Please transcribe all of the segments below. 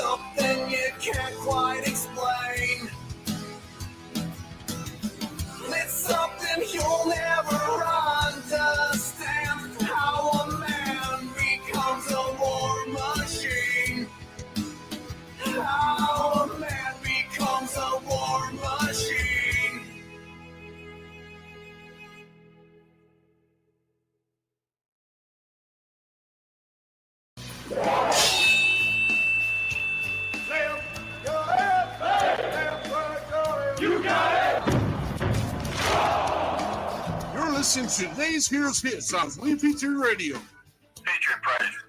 something you can't quite explain. It's something you'll never understand. How a man becomes a war machine. How a man becomes a war machine. You got it! You're listening to today's Heroes Hits on WP3 Radio. Patriot Project.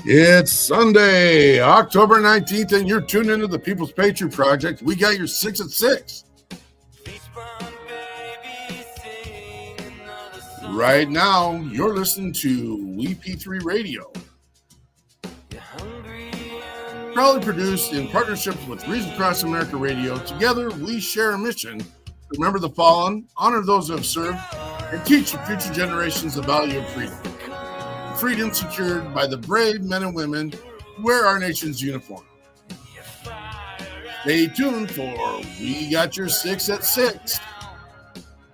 It's Sunday, October 19th, and you're tuned into the People's Patriot Project. We got your 6 at 6. Right now, you're listening to WP3 Radio. Proudly produced in partnership with Reason Across America Radio. Together, we share a mission to remember the fallen, honor those who have served, and teach the future generations the value of freedom. Freedom secured by the brave men and women who wear our nation's uniform. Stay tuned for We Got Your 6 at 6.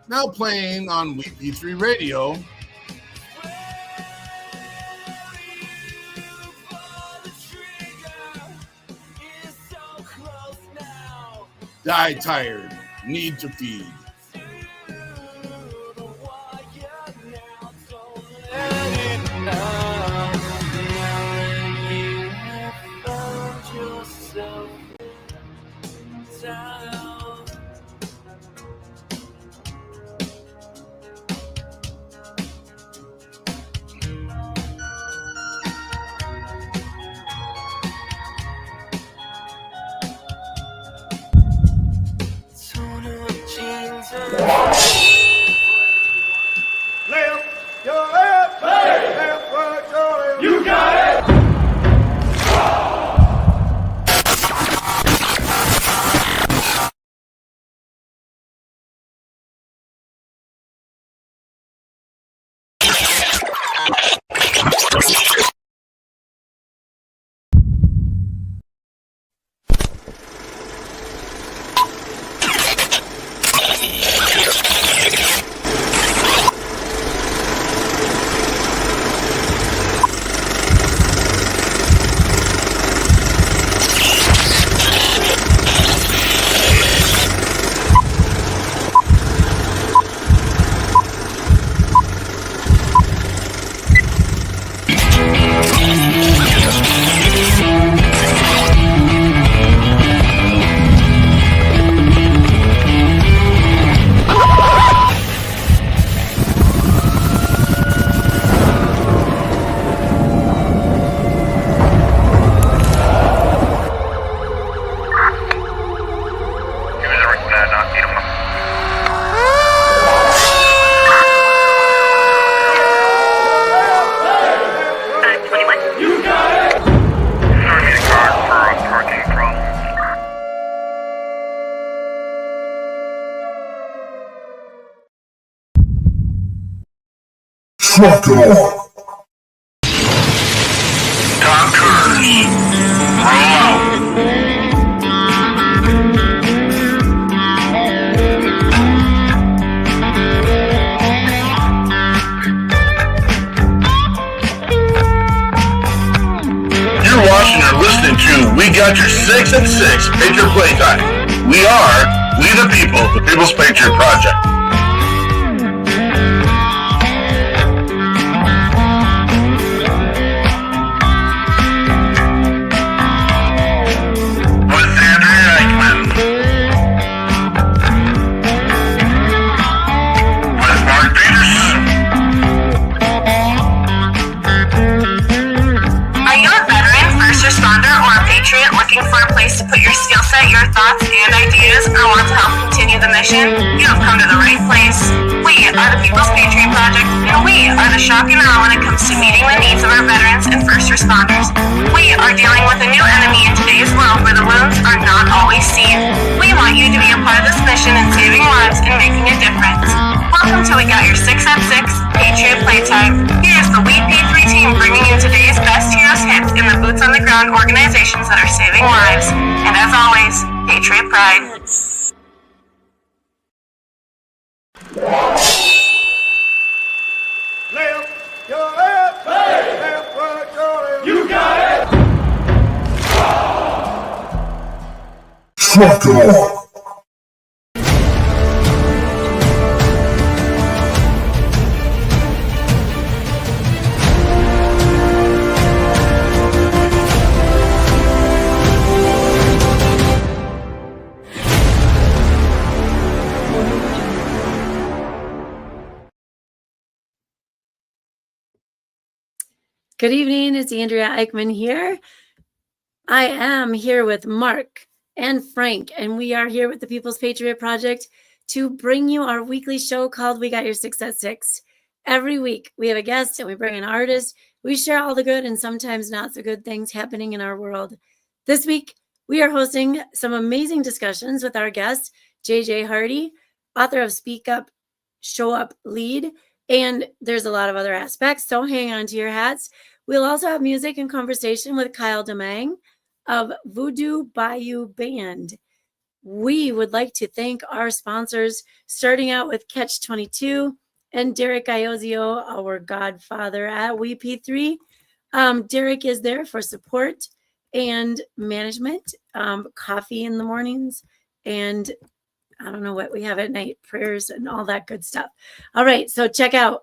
Now playing on WP3 Radio. Die tired, need to feed. You got it! Trucker. Talkers, roll out. You're watching or listening to We Got Your 6 at 6 Patriot Playtime. We the people, the People's Patriot Project. Looking for a place to put your skill set that your thoughts and ideas are want to help continue the mission, you have come to the right place. We are the People's Patriot Project, and we are the shock and awe when it comes to meeting the needs of our veterans and first responders. We are dealing with a new enemy in today's world where the wounds are not always seen. We want you to be a part of this mission in saving lives and making a difference. Welcome to We Got Your 6 at 6 Patriot Playtime. Here's the We P3 team bringing you today's best heroes hits in the boots on the ground organizations that are saving lives. And as always, Patriot Pride. Left your left, left right your left. You got it. Truck it on. Good evening, it's Andrea Eichmann here. I am here with Mark and Frank, and we are here with the People's Patriot Project to bring you our weekly show called We Got Your 6 at 6. Every week we have a guest and we bring an artist. We share all the good and sometimes not so good things happening in our world. This week we are hosting some amazing discussions with our guest, JJ Hardy, author of Speak Up, Show Up, Lead, and there's a lot of other aspects, so hang on to your hats. We'll also have music and conversation with Kyle Demang of Voodoo Bayou Band. We would like to thank our sponsors, starting out with Catch 22 and Derek Iozio, our godfather at WeP3. Derek is there for support and management, coffee in the mornings, and I don't know what we have at night, prayers and all that good stuff. All right, so check out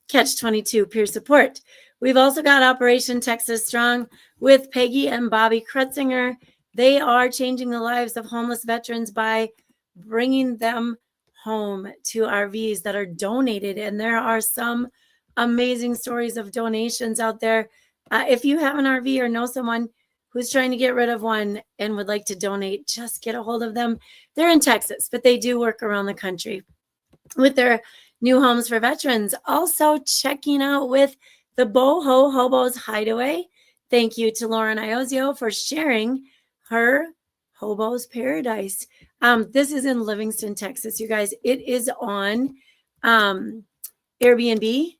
Catch 22 Peer Support. We've also got Operation Texas Strong with Peggy and Bobby Krutzinger. They are changing the lives of homeless veterans by bringing them home to RVs that are donated. And there are some amazing stories of donations out there. If you have an RV or know someone who's trying to get rid of one and would like to donate, just get a hold of them. They're in Texas, but they do work around the country with their new homes for veterans. Also checking out with the Boho Hobos Hideaway. Thank you to Lauren Iozio for sharing her Hobo's Paradise. This is in Livingston, Texas, you guys. It is on Airbnb,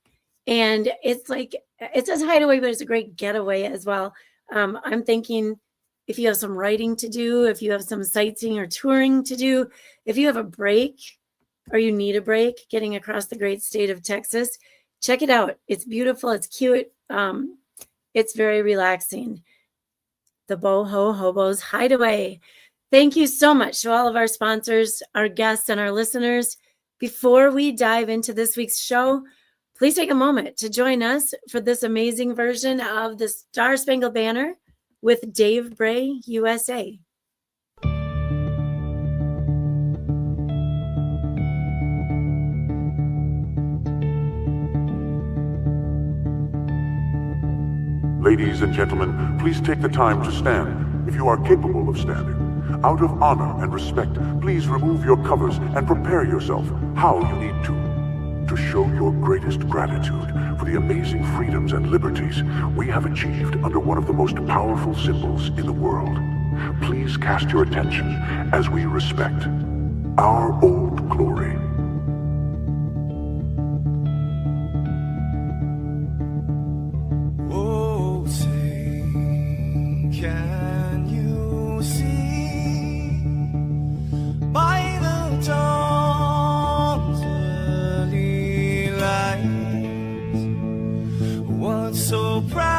and it's like, it says hideaway, but it's a great getaway as well. I'm thinking if you have some writing to do, if you have some sightseeing or touring to do, if you have a break or you need a break getting across the great state of Texas, check it out. It's beautiful. It's cute. It's very relaxing. The Boho Hobos Hideaway. Thank you so much to all of our sponsors, our guests, and our listeners. Before we dive into this week's show, please take a moment to join us for this amazing version of the Star Spangled Banner with Dave Bray, USA. Ladies and gentlemen, please take the time to stand if you are capable of standing. Out of honor and respect, please remove your covers and prepare yourself how you need to show your greatest gratitude for the amazing freedoms and liberties we have achieved under one of the most powerful symbols in the world. Please cast your attention as we respect our old glory. Oh, say, can you see by the dawn's early light what so proudly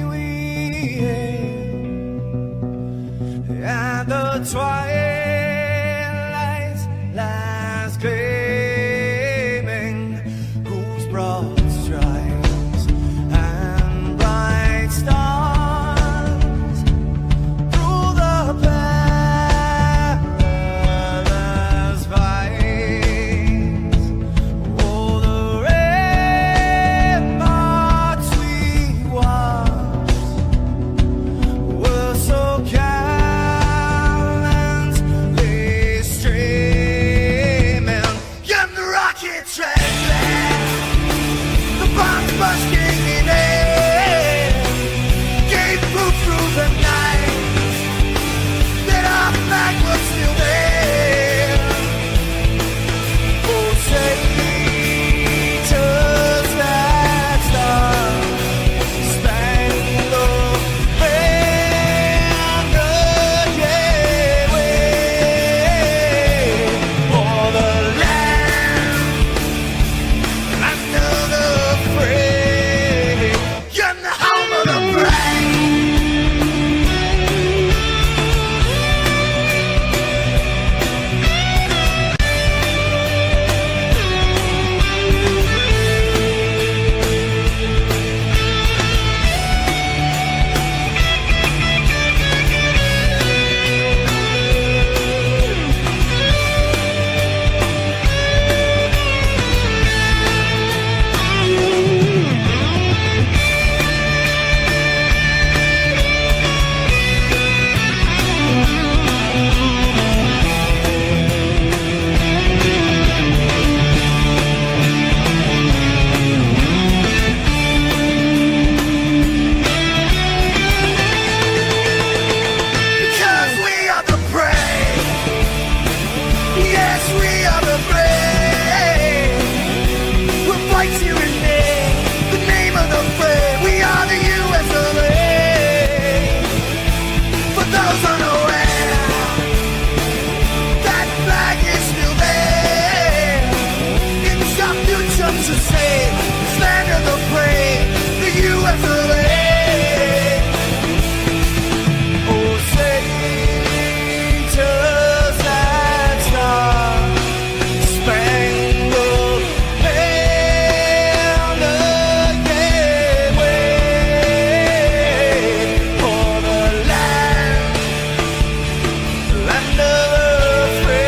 we hailed at the twilight's last gleaming, whose broad stripes and bright stars through the perilous fights, oh, the ramparts we watched were so For those unaware, that flag is still there. It's our future to save, stand in the prey, the U.S. of A. Oh, Satan's and Star Spangled Banner, yeah, wave for the land of the free.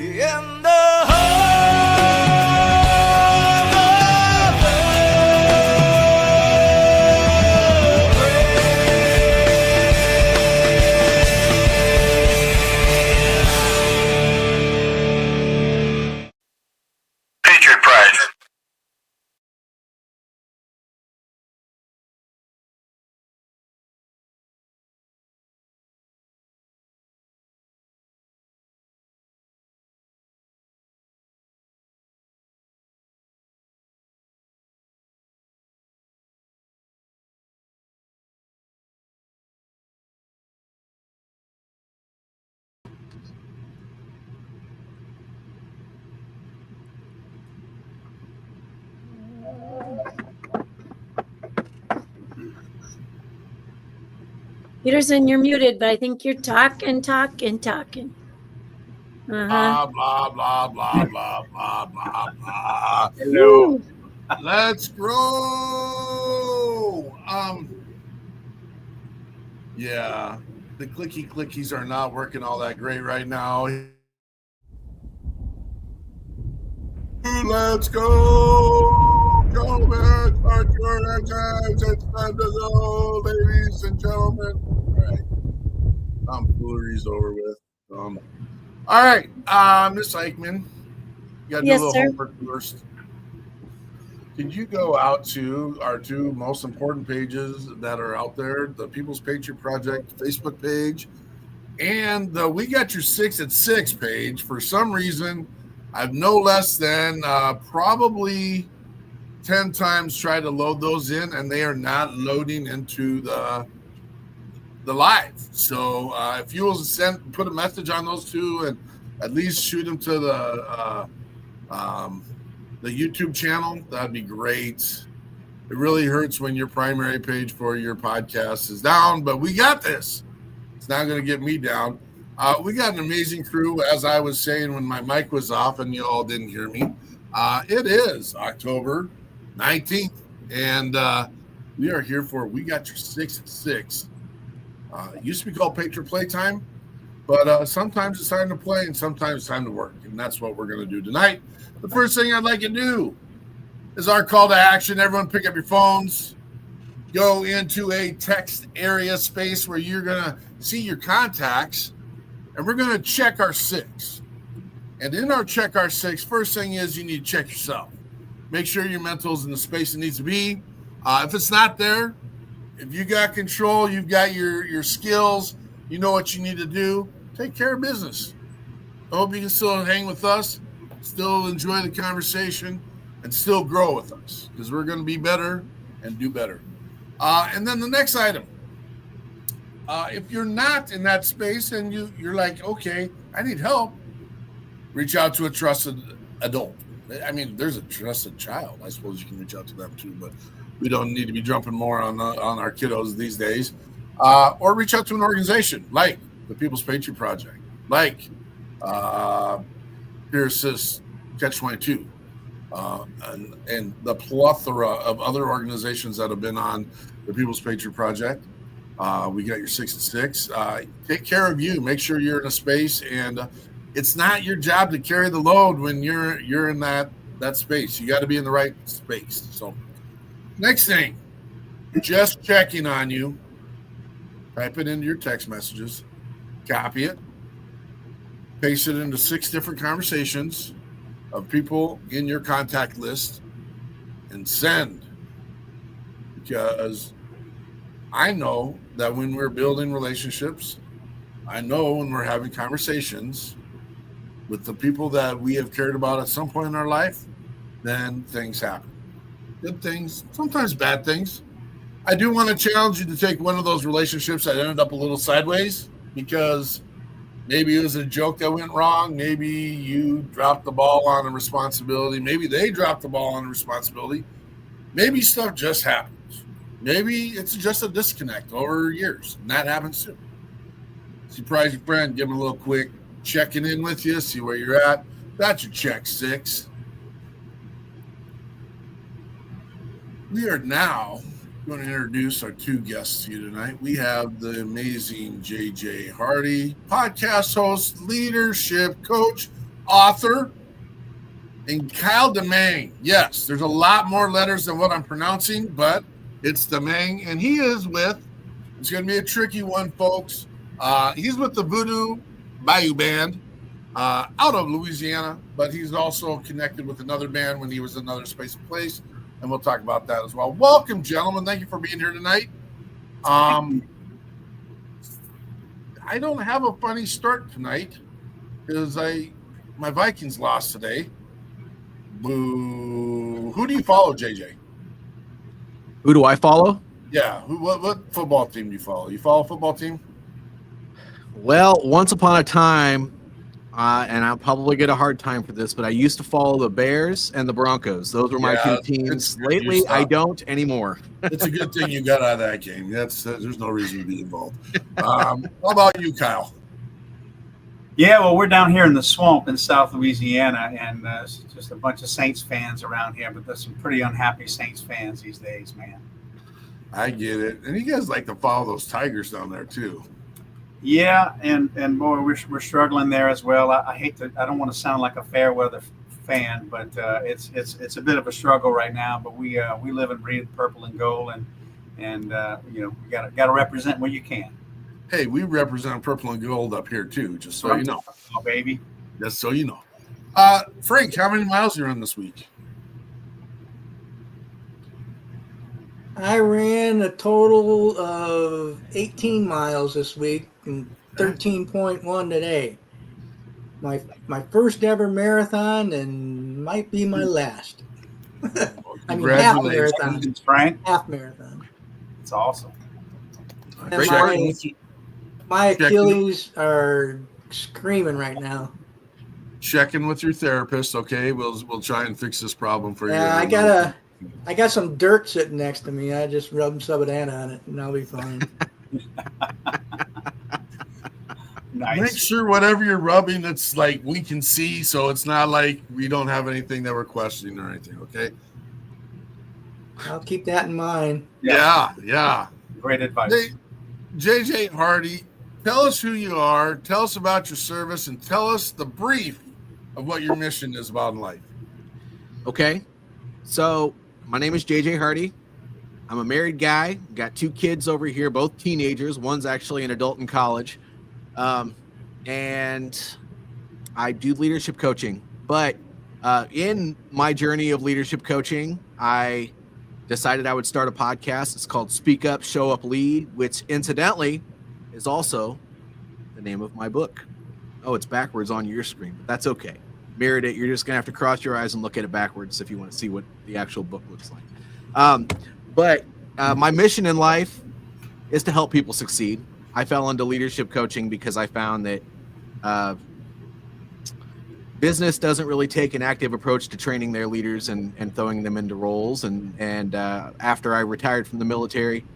In the home of the Patriot Pride. Peterson, you're muted, but I think you're talking. Uh-huh. Blah, blah, blah, blah, blah, blah, blah, blah. Hello. Let's grow. Yeah, the clicky clickies are not working all that great right now. Let's go. Go back, start your engines. It's time to go, ladies and gentlemen. All right. Foolery's over with. All right, Miss Eichmann, you got to do Yes, a little sir. homework first. Could you go out to our two most important pages that are out there, the People's Patriot Project Facebook page and the We Got Your 6 at 6 page? For some reason, I've no less than probably 10 times tried to load those in, and they are not loading into the live. So if you will put a message on those two and at least shoot them to the YouTube channel, that'd be great. It really hurts when your primary page for your podcast is down, but we got this. It's not going to get me down. We got an amazing crew, as I was saying when my mic was off and you all didn't hear me. It is October 19th, and we are here for We Got Your 6 at 6. It used to be called Patriot Playtime, but sometimes it's time to play and sometimes it's time to work, and that's what we're going to do tonight. The first thing I'd like to do is our call to action. Everyone pick up your phones, go into a text area space where you're going to see your contacts, and we're going to check our 6. And in our check our 6, first thing is you need to check yourself. Make sure your mental's in the space it needs to be. If it's not there, if you got control, you've got your skills, you know what you need to do, take care of business. I hope you can still hang with us, still enjoy the conversation, and still grow with us, because we're going to be better and do better. And then the next item, if you're not in that space and you're like, okay, I need help, reach out to a trusted adult. I mean, there's a trusted child. I suppose you can reach out to them too, but we don't need to be jumping more on our kiddos these days. Or reach out to an organization like the People's Patriot Project, like Pierce's Catch-22, and the plethora of other organizations that have been on the People's Patriot Project. We got your 6 at 6. Take care of you. Make sure you're in a space, and it's not your job to carry the load when you're in that space. You got to be in the right space. So next thing, just checking on you. Type it into your text messages, copy it, paste it into 6 different conversations of people in your contact list, and send. Because I know that when we're building relationships, I know when we're having conversations with the people that we have cared about at some point in our life, then things happen. Good things, sometimes bad things. I do want to challenge you to take one of those relationships that ended up a little sideways, because maybe it was a joke that went wrong. Maybe you dropped the ball on a responsibility. Maybe they dropped the ball on a responsibility. Maybe stuff just happens. Maybe it's just a disconnect over years, and that happens too. Surprise your friend, give him a little quick checking in with you, see where you're at. That's your check 6. We are now going to introduce our 2 guests to you tonight. We have the amazing JJ Hardy, podcast host, leadership coach, author, and Kyle DeMang. Yes, there's a lot more letters than what I'm pronouncing, but it's DeMang, and he is with, it's going to be a tricky one, folks. He's with the Voodoo Bayou Band out of Louisiana, but he's also connected with another band when he was in Another Space and Place, and we'll talk about that as well. Welcome, gentlemen. Thank you for being here tonight. I don't have a funny start tonight because my Vikings lost today. Boo. Who do you follow, JJ? Who do I follow? Yeah. What football team do you follow? You follow a football team? Well, once upon a time, and I'll probably get a hard time for this, but I used to follow the Bears and the Broncos. Those were my 2 teams. Lately, I don't anymore. It's a good thing you got out of that game. There's no reason to be involved. How about you, Kyle? Yeah, well, we're down here in the swamp in South Louisiana, and it's just a bunch of Saints fans around here, but there's some pretty unhappy Saints fans these days, man. I get it. And you guys like to follow those Tigers down there, too. Yeah, and boy, we're struggling there as well. I don't want to sound like a fair weather fan, but it's a bit of a struggle right now. But we live and breathe purple and gold, and you got to represent where you can. Hey, we represent purple and gold up here too, just so you know. Oh, baby. Just so you know. Frank, how many miles are you on this week? I ran a total of 18 miles this week and 13.1 today. My first ever marathon and might be my last. I mean, half marathon. Frank. Half marathon. It's awesome. And my Achilles are screaming right now. Checking with your therapist, okay? We'll try and fix this problem for you. Yeah, I got some dirt sitting next to me. I just rubbed some banana on it, and I'll be fine. Nice. Make sure whatever you're rubbing, it's like we can see, so it's not like we don't have anything that we're questioning or anything, okay? I'll keep that in mind. Yeah. Great advice. Hey, JJ Hardy, tell us who you are, tell us about your service, and tell us the brief of what your mission is about in life. Okay. So my name is JJ Hardy. I'm a married guy. Got 2 kids over here, both teenagers. One's actually an adult in college. And I do leadership coaching. But in my journey of leadership coaching, I decided I would start a podcast. It's called Speak Up, Show Up, Lead, which incidentally is also the name of my book. Oh, it's backwards on your screen, but that's okay. Mirrored it. You're just going to have to cross your eyes and look at it backwards if you want to see what the actual book looks like. But my mission in life is to help people succeed. I fell into leadership coaching because I found that business doesn't really take an active approach to training their leaders and throwing them into roles. And after I retired from the military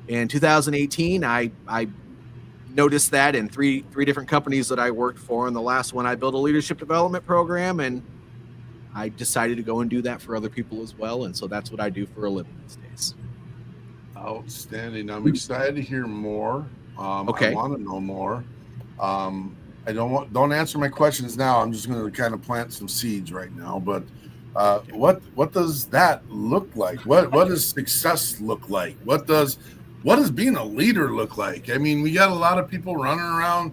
in 2018, I noticed that in three different companies that I worked for. And the last one, I built a leadership development program, and I decided to go and do that for other people as well. And so that's what I do for a living these days. Outstanding. I'm excited to hear more. Okay. I want to know more. I don't answer my questions now. I'm just going to kind of plant some seeds right now. But what does that look like? What does success look like? What does being a leader look like? I mean, we got a lot of people running around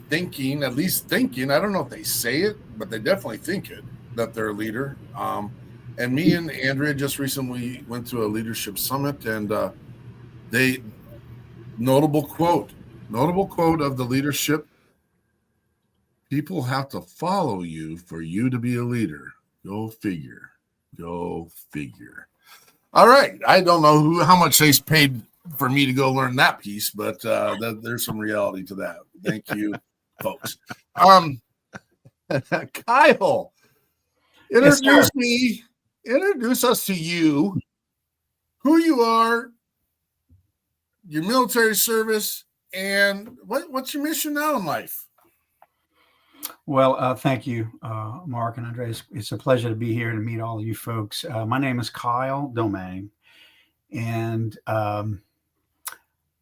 thinking. I don't know if they say it, but they definitely think it, that they're a leader. And me and Andrea just recently went to a leadership summit, and notable quote of the leadership: people have to follow you for you to be a leader. Go figure. All right. I don't know how much they paid for me to go learn that piece, but there's some reality to that. Thank you, folks. Kyle, introduce us to you, who you are, your military service, and what's your mission now in life? Well, thank you, Mark and Andres. It's a pleasure to be here to meet all of you folks. My name is Kyle Domingue, and I'm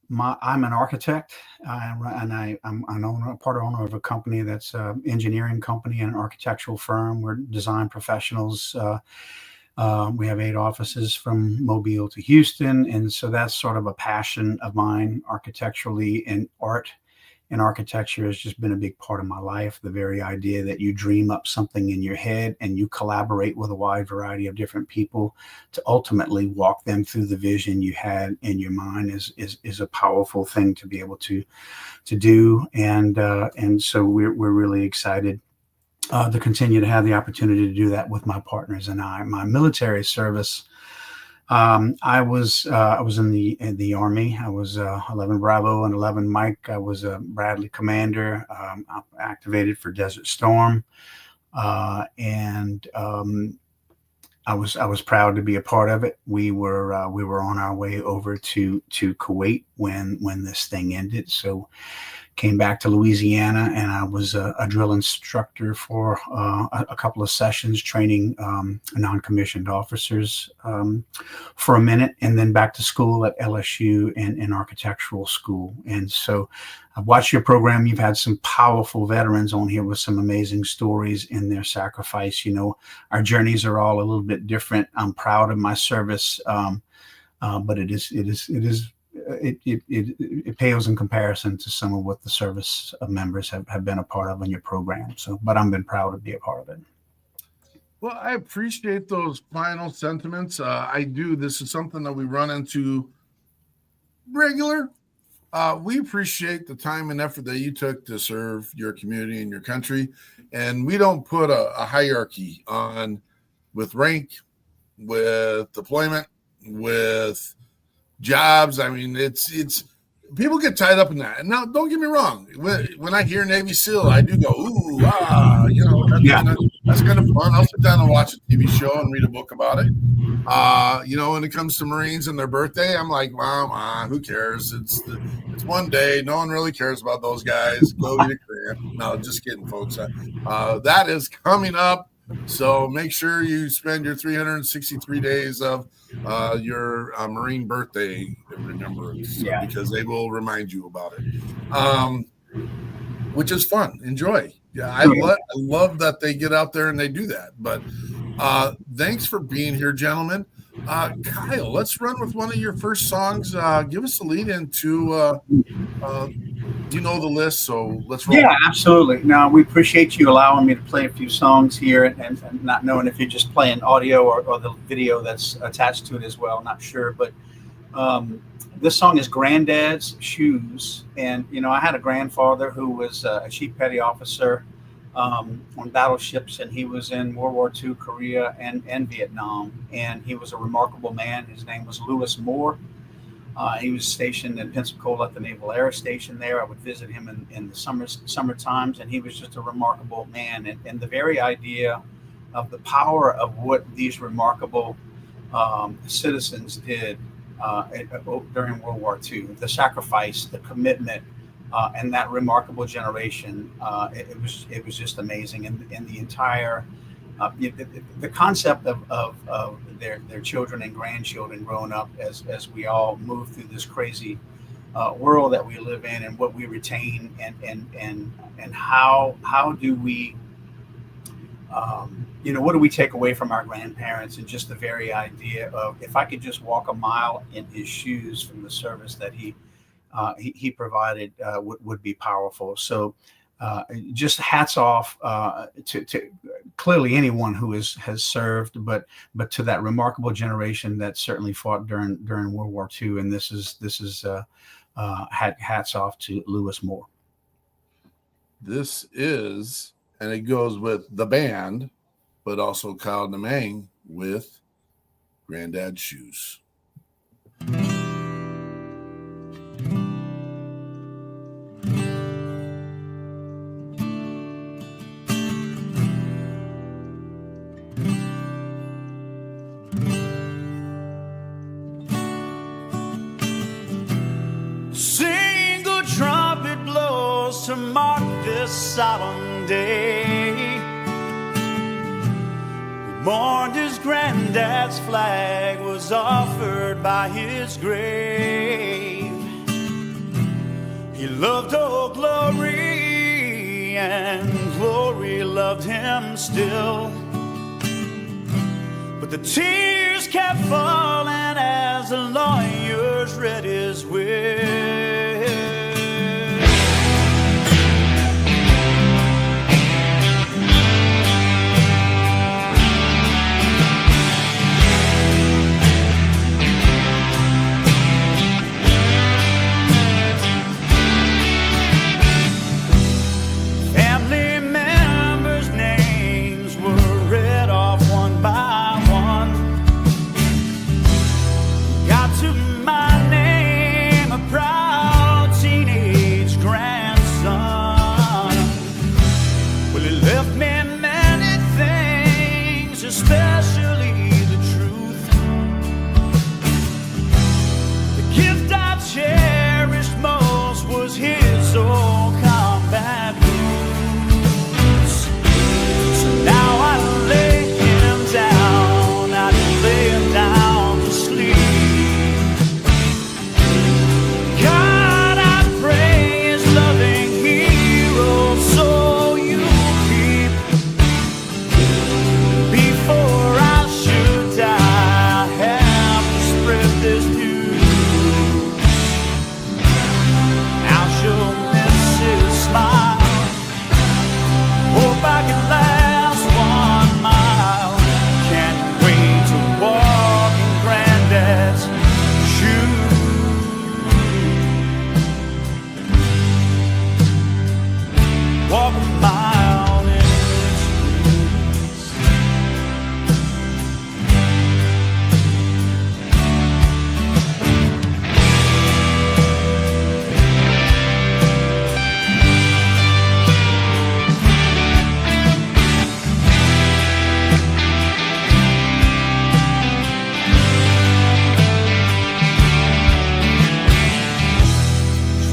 an architect, and I'm a part owner of a company that's an engineering company and an architectural firm. We're design professionals. We have 8 offices from Mobile to Houston, and so that's sort of a passion of mine architecturally, and art and architecture has just been a big part of my life. The very idea that you dream up something in your head and you collaborate with a wide variety of different people to ultimately walk them through the vision you had in your mind is a powerful thing to be able to do. And so we're really excited to continue to have the opportunity to do that with my partners and I. My military service, I was in the Army. I was 11 Bravo and 11 Mike. I was a Bradley commander, activated for Desert Storm, and I was proud to be a part of it. We were on our way over to Kuwait when this thing ended. So came back to Louisiana, and I was a drill instructor for a couple of sessions, training non-commissioned officers for a minute, and then back to school at LSU and architectural school. And so I've watched your program. You've had some powerful veterans on here with some amazing stories in their sacrifice. You know, our journeys are all a little bit different. I'm proud of my service, but it pales in comparison to some of what the service members have been a part of in your program. So, but I've been proud to be a part of it. Well, I appreciate those final sentiments. I do. This is something that we run into regular. We appreciate the time and effort that you took to serve your community and your country. And we don't put a hierarchy on with rank, with deployment, with jobs. I mean, it's people get tied up in that. And now, don't get me wrong. When I hear Navy SEAL, I do go, ooh, that's kind of fun. I'll sit down and watch a TV show and read a book about it. When it comes to Marines and their birthday, I'm like, wow, who cares? It's one day. No one really cares about those guys. Go eat a Korean. No, just kidding, folks. That is coming up. So make sure you spend your 363 days of your Marine birthday in remembrance, because they will remind you about it, which is fun. Enjoy. Yeah, I love that they get out there and they do that. But thanks for being here, gentlemen. Kyle, let's run with one of your first songs. Give us a lead into you know the list, so let's roll. Yeah, absolutely. No, we appreciate you allowing me to play a few songs here, and not knowing if you're just playing audio or the video that's attached to it as well. Not sure, but this song is Granddad's Shoes. And, I had a grandfather who was a chief petty officer on battleships, and he was in World War II, Korea, and Vietnam. And he was a remarkable man. His name was Lewis Moore. He was stationed in Pensacola at the Naval Air Station there. I would visit him in the summer times, and he was just a remarkable man. And the very idea of the power of what these remarkable citizens did during World War II, the sacrifice, the commitment, and that remarkable generation, it was just amazing. And the entire the concept of their children and grandchildren growing up as we all move through this crazy world that we live in, and what we retain, and how do we what do we take away from our grandparents, and just the very idea of, if I could just walk a mile in his shoes from the service that he provided, would be powerful. So just hats off to clearly anyone who has served, but to that remarkable generation that certainly fought during World War II. And this is hats off to Lewis Moore. This is, and it goes with the band, but also Kyle Domingue with granddad's shoes. Single trumpet blows to mark this solemn day. We mourned his granddad's flag was offered by his grave. He loved Old Glory, and Glory loved him still. But the tears kept falling as the lawyers read his will. Family members' names were read off one by one. Got to my name, a proud teenage grandson. Well, he left me many things, especially the truth. The gift I cherished most was his old combat boots. So now I lay him down, I lay him down to sleep. God, I pray his loving hero so you keep. Before I should die, I have to spread this news. Now she'll miss his smile. Hope I can last 1 mile. Can't wait to walk in Granddad's shoes. Walk a mile in his shoes.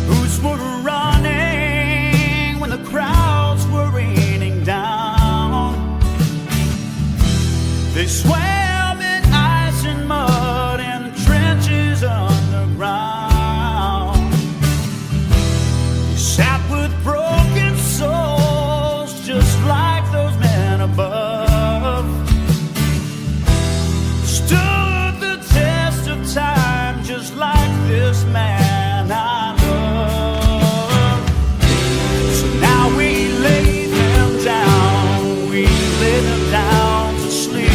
Boots were running when the crowds were raining down. They swam in ice and mud in the trenches underground. He sat with broken souls just like those men above. Stood the test of time just like this man I love. So now we lay them down, we lay them down to sleep.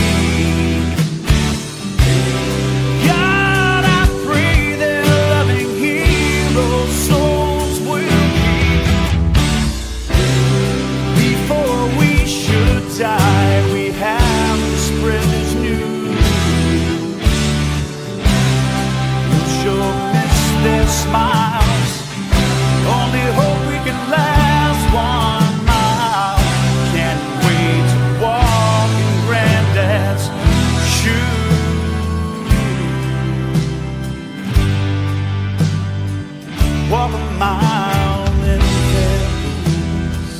God, I pray their loving heroes' souls will keep. Before we should die, we have to spread this news. We'll sure miss their smiles. Only hope we can last 1 mile. Can't wait to walk in Granddad's shoes. Walk a mile in their boots.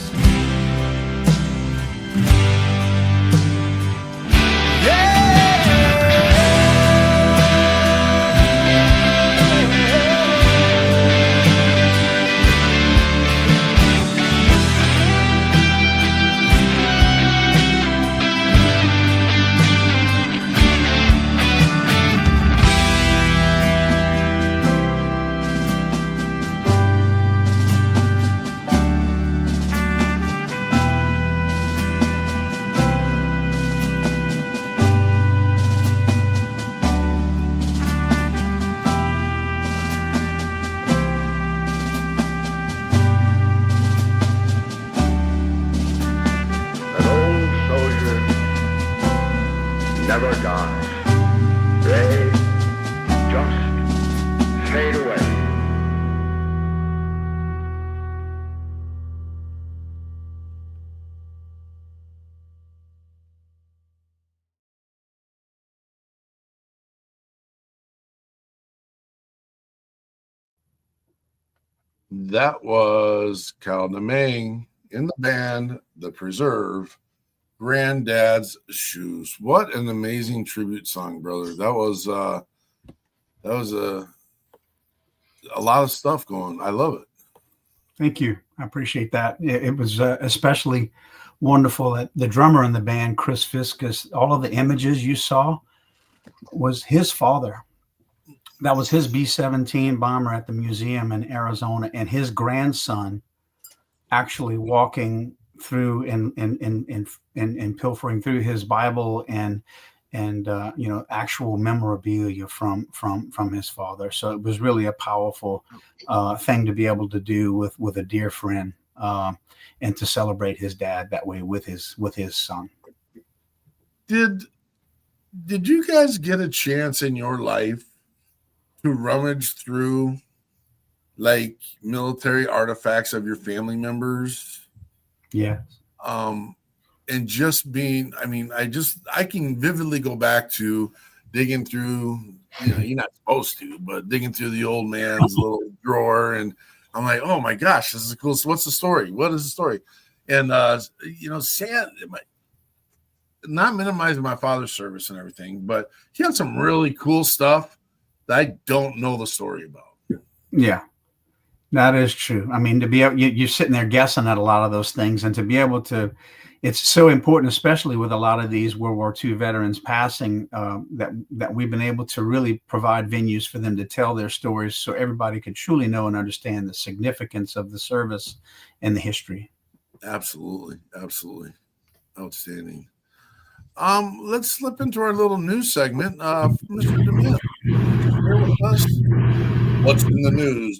An old soldier never dies. That was Cal Nemang in the band The Preserve, Granddad's Shoes. What an amazing tribute song, brother. That was a lot of stuff going. I love it. Thank you. I appreciate that. It was especially wonderful that the drummer in the band, Chris Fiskus, all of the images you saw was his father. That was his B-17 bomber at the museum in Arizona, and his grandson actually walking through and pilfering through his Bible and actual memorabilia from his father. So it was really a powerful thing to be able to do with a dear friend, and to celebrate his dad that way with his son. Did you guys get a chance in your life to rummage through like military artifacts of your family members? Yeah. And just being, I can vividly go back to digging through, you're not supposed to, but digging through the old man's little drawer. And I'm like, oh my gosh, this is cool. So what's the story? What is the story? And, not minimizing my father's service and everything, but he had some really cool stuff that I don't know the story about. Yeah, that is true. I mean, to be able, you're sitting there guessing at a lot of those things, and to be able to, it's so important, especially with a lot of these World War II veterans passing, that we've been able to really provide venues for them to tell their stories, so everybody could truly know and understand the significance of the service and the history. Absolutely, outstanding. Let's slip into our little news segment. Mr. DeMille, share with us what's in the news.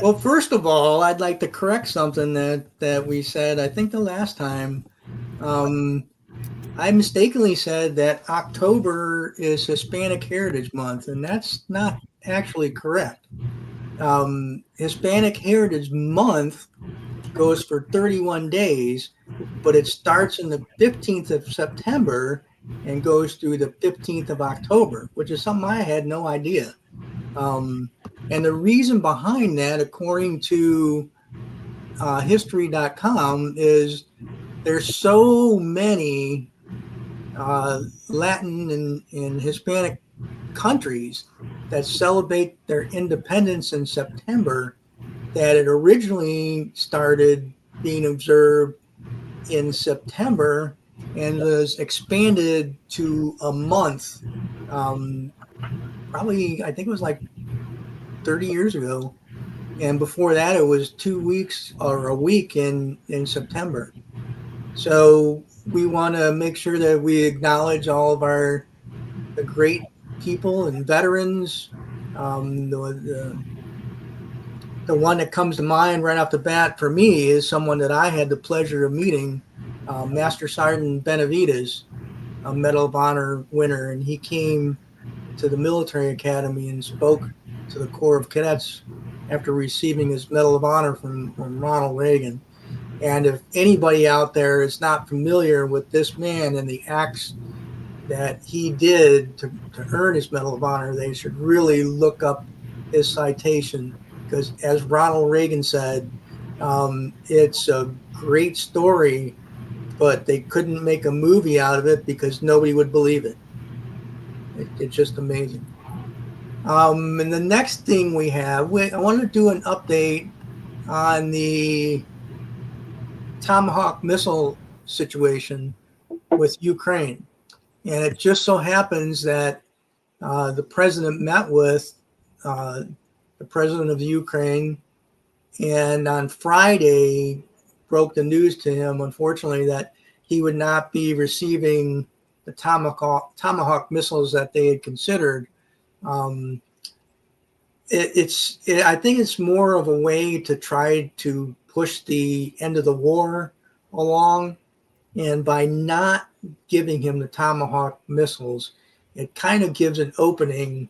Well, first of all, I'd like to correct something that we said, I think the last time. I mistakenly said that October is Hispanic Heritage Month, and that's not actually correct. Hispanic Heritage Month goes for 31 days, but it starts on the 15th of September and goes through the 15th of October, which is something I had no idea. And the reason behind that, according to history.com, is there's so many Latin and Hispanic countries that celebrate their independence in September that it originally started being observed in September and was expanded to a month. Probably, I think it was like 30 years ago. And before that, it was 2 weeks or a week in September. So we want to make sure that we acknowledge all of the great people and veterans. The one that comes to mind right off the bat for me is someone that I had the pleasure of meeting, Master Sergeant Benavides, a Medal of Honor winner, and he came to the military academy and spoke to the Corps of Cadets after receiving his Medal of Honor from Ronald Reagan. And if anybody out there is not familiar with this man and the acts that he did to earn his Medal of Honor, they should really look up his citation, because as Ronald Reagan said, it's a great story, but they couldn't make a movie out of it because nobody would believe it. It's just amazing. And the next thing we have, I want to do an update on the Tomahawk missile situation with Ukraine. And it just so happens that the president met with the president of the Ukraine, and on Friday broke the news to him, unfortunately, that he would not be receiving the Tomahawk missiles that they had considered. I think it's more of a way to try to push the end of the war along, and by not giving him the Tomahawk missiles, it kind of gives an opening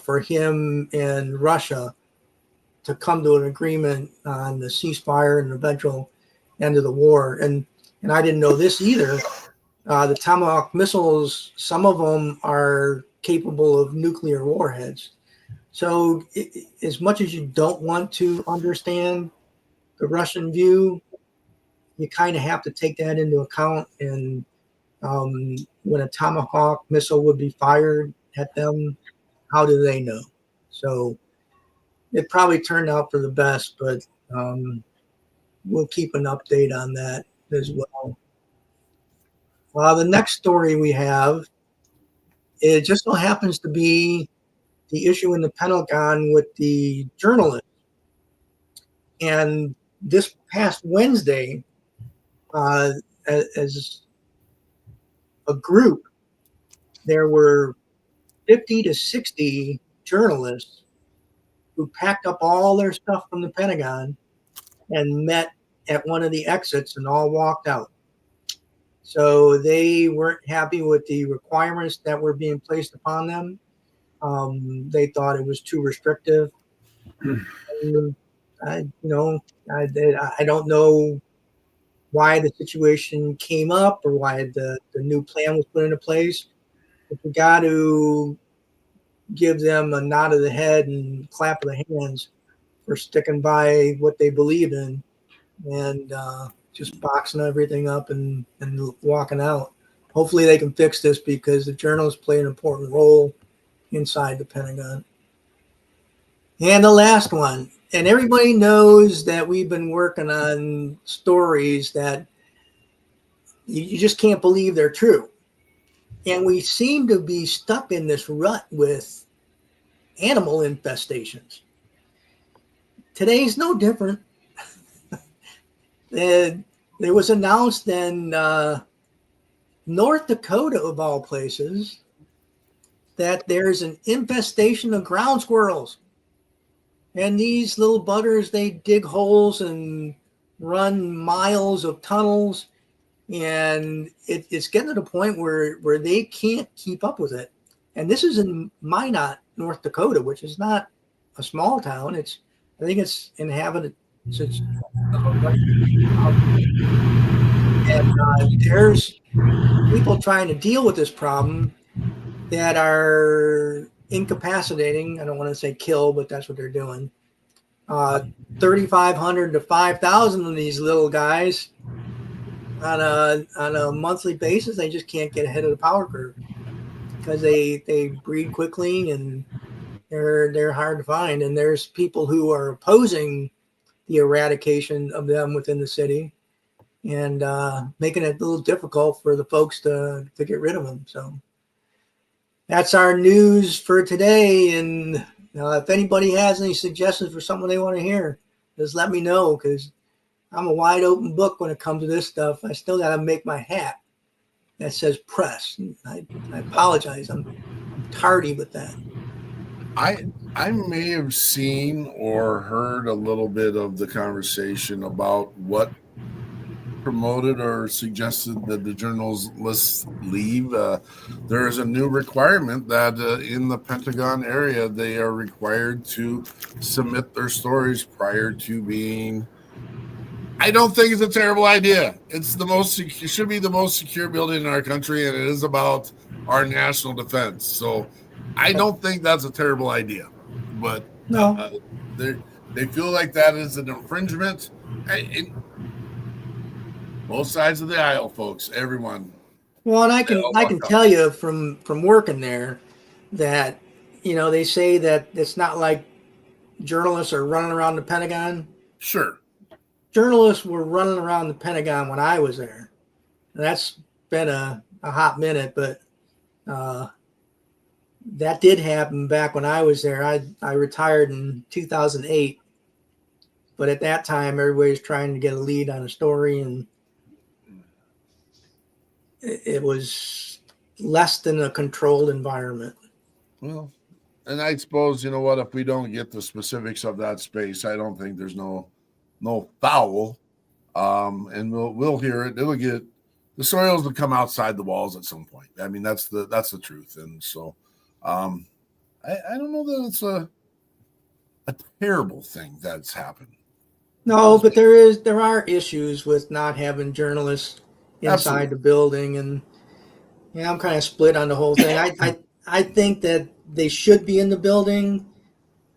for him and Russia to come to an agreement on the ceasefire and eventual end of the war. And I didn't know this either. The Tomahawk missiles, some of them are capable of nuclear warheads. So as much as you don't want to understand the Russian view, you kind of have to take that into account. And when a Tomahawk missile would be fired at them, how do they know? So it probably turned out for the best, but we'll keep an update on that as well. The next story we have, it just so happens to be the issue in the Pentagon with the journalist. And this past Wednesday, as a group, there were 50 to 60 journalists who packed up all their stuff from the Pentagon and met at one of the exits and all walked out. So they weren't happy with the requirements that were being placed upon them. They thought it was too restrictive. I don't know why the situation came up or why the new plan was put into place. But we got to give them a nod of the head and clap of the hands for sticking by what they believe in and just boxing everything up and walking out. Hopefully they can fix this because the journalists play an important role inside the Pentagon. And the last one, and everybody knows that we've been working on stories that you just can't believe they're true. And we seem to be stuck in this rut with animal infestations. Today's no different. There was announced in North Dakota, of all places, that there's an infestation of ground squirrels. And these little buggers, they dig holes and run miles of tunnels. And it's getting to the point where they can't keep up with it. And this is in Minot, North Dakota, which is not a small town. I think it's inhabited. And there's people trying to deal with this problem that are incapacitating. I don't want to say kill, but that's what they're doing. 3,500 to 5,000 of these little guys on a monthly basis. They just can't get ahead of the power curve because they breed quickly and they're hard to find. And there's people who are opposing the eradication of them within the city and making it a little difficult for the folks to get rid of them. So that's our news for today. And if anybody has any suggestions for something they want to hear, just let me know, because I'm a wide open book when it comes to this stuff. I still got to make my hat that says press. I apologize. I'm tardy with that. I may have seen or heard a little bit of the conversation about what promoted or suggested that the journalists leave. There is a new requirement that in the Pentagon area, they are required to submit their stories prior to being. I don't think it's a terrible idea. It should be the most secure building in our country, and it is about our national defense. So I don't think that's a terrible idea. But no, they feel like that is an infringement. Both sides of the aisle, folks, everyone. Well, and I can tell you from working there that, they say that it's not like journalists are running around the Pentagon. Sure. Journalists were running around the Pentagon when I was there. And that's been a hot minute, but that did happen back when I was there. I retired in 2008, but at that time, everybody was trying to get a lead on a story, and it was less than a controlled environment. Well, and I suppose, if we don't get the specifics of that space, I don't think there's no foul. And we'll hear it. It'll get the story will come outside the walls at some point. I mean, that's the truth. And so I don't know that it's a terrible thing that's happened. No, but there are issues with not having journalists inside Absolutely. the building, and I'm kind of split on the whole thing. I think that they should be in the building,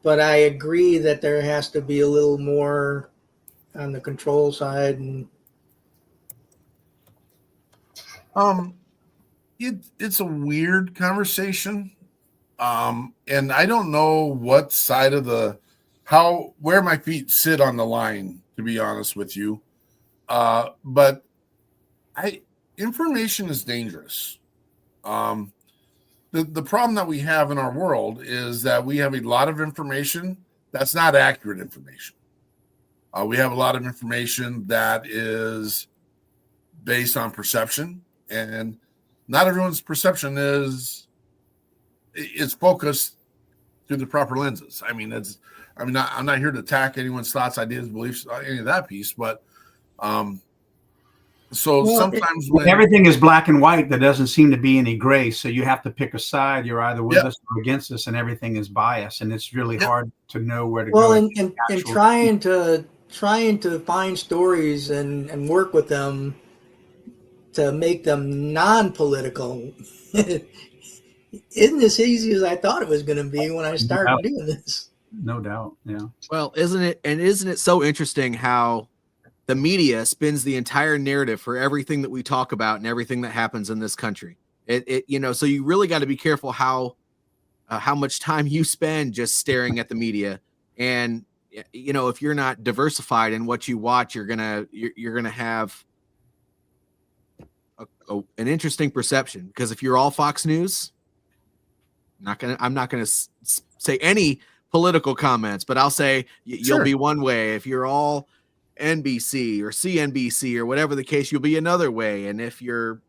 but I agree that there has to be a little more on the control side. And it's a weird conversation. And I don't know what side of where my feet sit on the line, to be honest with you. But information is dangerous. The problem that we have in our world is that we have a lot of information that's not accurate information. We have a lot of information that is based on perception, and not everyone's perception is focused through the proper lenses. I'm not here to attack anyone's thoughts, ideas, beliefs, any of that piece, but sometimes when everything is black and white, there doesn't seem to be any gray. So you have to pick a side. You're either with us or against us, and everything is biased, and it's really hard to know where to go. Well, and trying to find stories and work with them to make them non-political isn't as easy as I thought it was going to be when I started doing this. No doubt. Yeah. Well, isn't it so interesting how the media spins the entire narrative for everything that we talk about and everything that happens in this country? So you really got to be careful how much time you spend just staring at the media. And if you're not diversified in what you watch, you're gonna have an interesting perception. Because if you're all Fox News, I'm not gonna say any political comments, but I'll say you'll be one way. If you're all NBC or CNBC or whatever the case, you'll be another way. And if you're,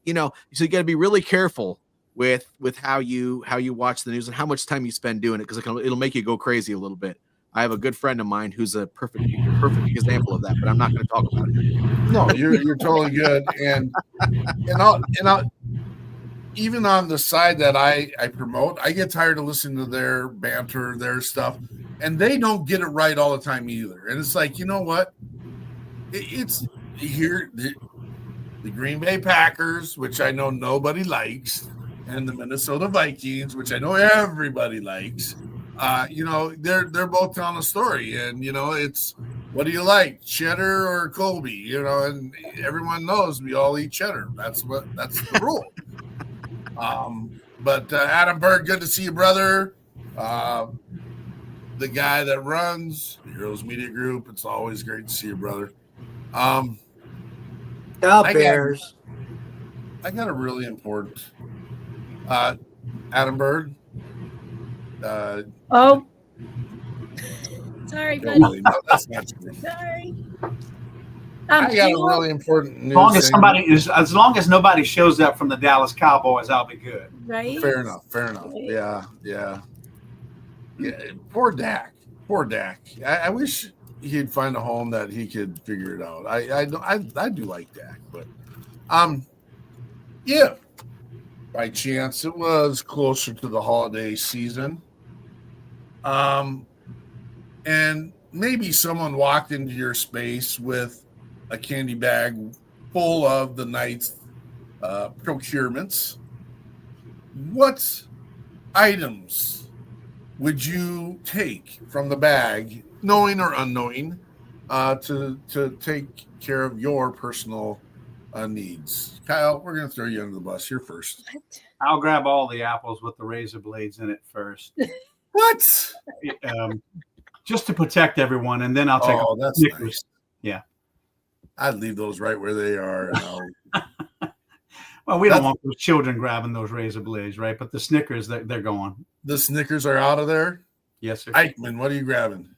so you got to be really careful with how you watch the news and how much time you spend doing it, because it'll make you go crazy a little bit. I have a good friend of mine who's a perfect example of that, but I'm not going to talk about it. No, you're totally good. And I'll even on the side that I promote, I get tired of listening to their banter, their stuff, and they don't get it right all the time either. And it's like, you know what? It's here, the Green Bay Packers, which I know nobody likes, and the Minnesota Vikings, which I know everybody likes. They're both telling a story, and it's, what do you like, cheddar or Colby? And everyone knows we all eat cheddar. That's the rule. But Adam Berg, good to see you, brother. The guy that runs the Heroes Media Group, it's always great to see you, brother. Bears. I got a really important Adam Berg. Sorry, buddy. No, that's not true. Sorry. I got a really important news. As long as nobody shows up from the Dallas Cowboys, I'll be good. Right. Fair enough. Right. Yeah. Poor Dak. I wish he'd find a home that he could figure it out. I do like Dak, but yeah. By chance, it was closer to the holiday season. And maybe someone walked into your space with a candy bag full of the night's procurements. What items would you take from the bag, knowing or unknowing, to take care of your personal needs? Kyle, we're going to throw you under the bus. You're first. I'll grab all the apples with the razor blades in it first. What? Just to protect everyone, and then I'll take that's Snickers. Nice. Yeah. I'd leave those right where they are. Well, we don't want those children grabbing those razor blades, right? But the Snickers, they're going. The Snickers are out of there? Yes, sir. Eichmann, what are you grabbing?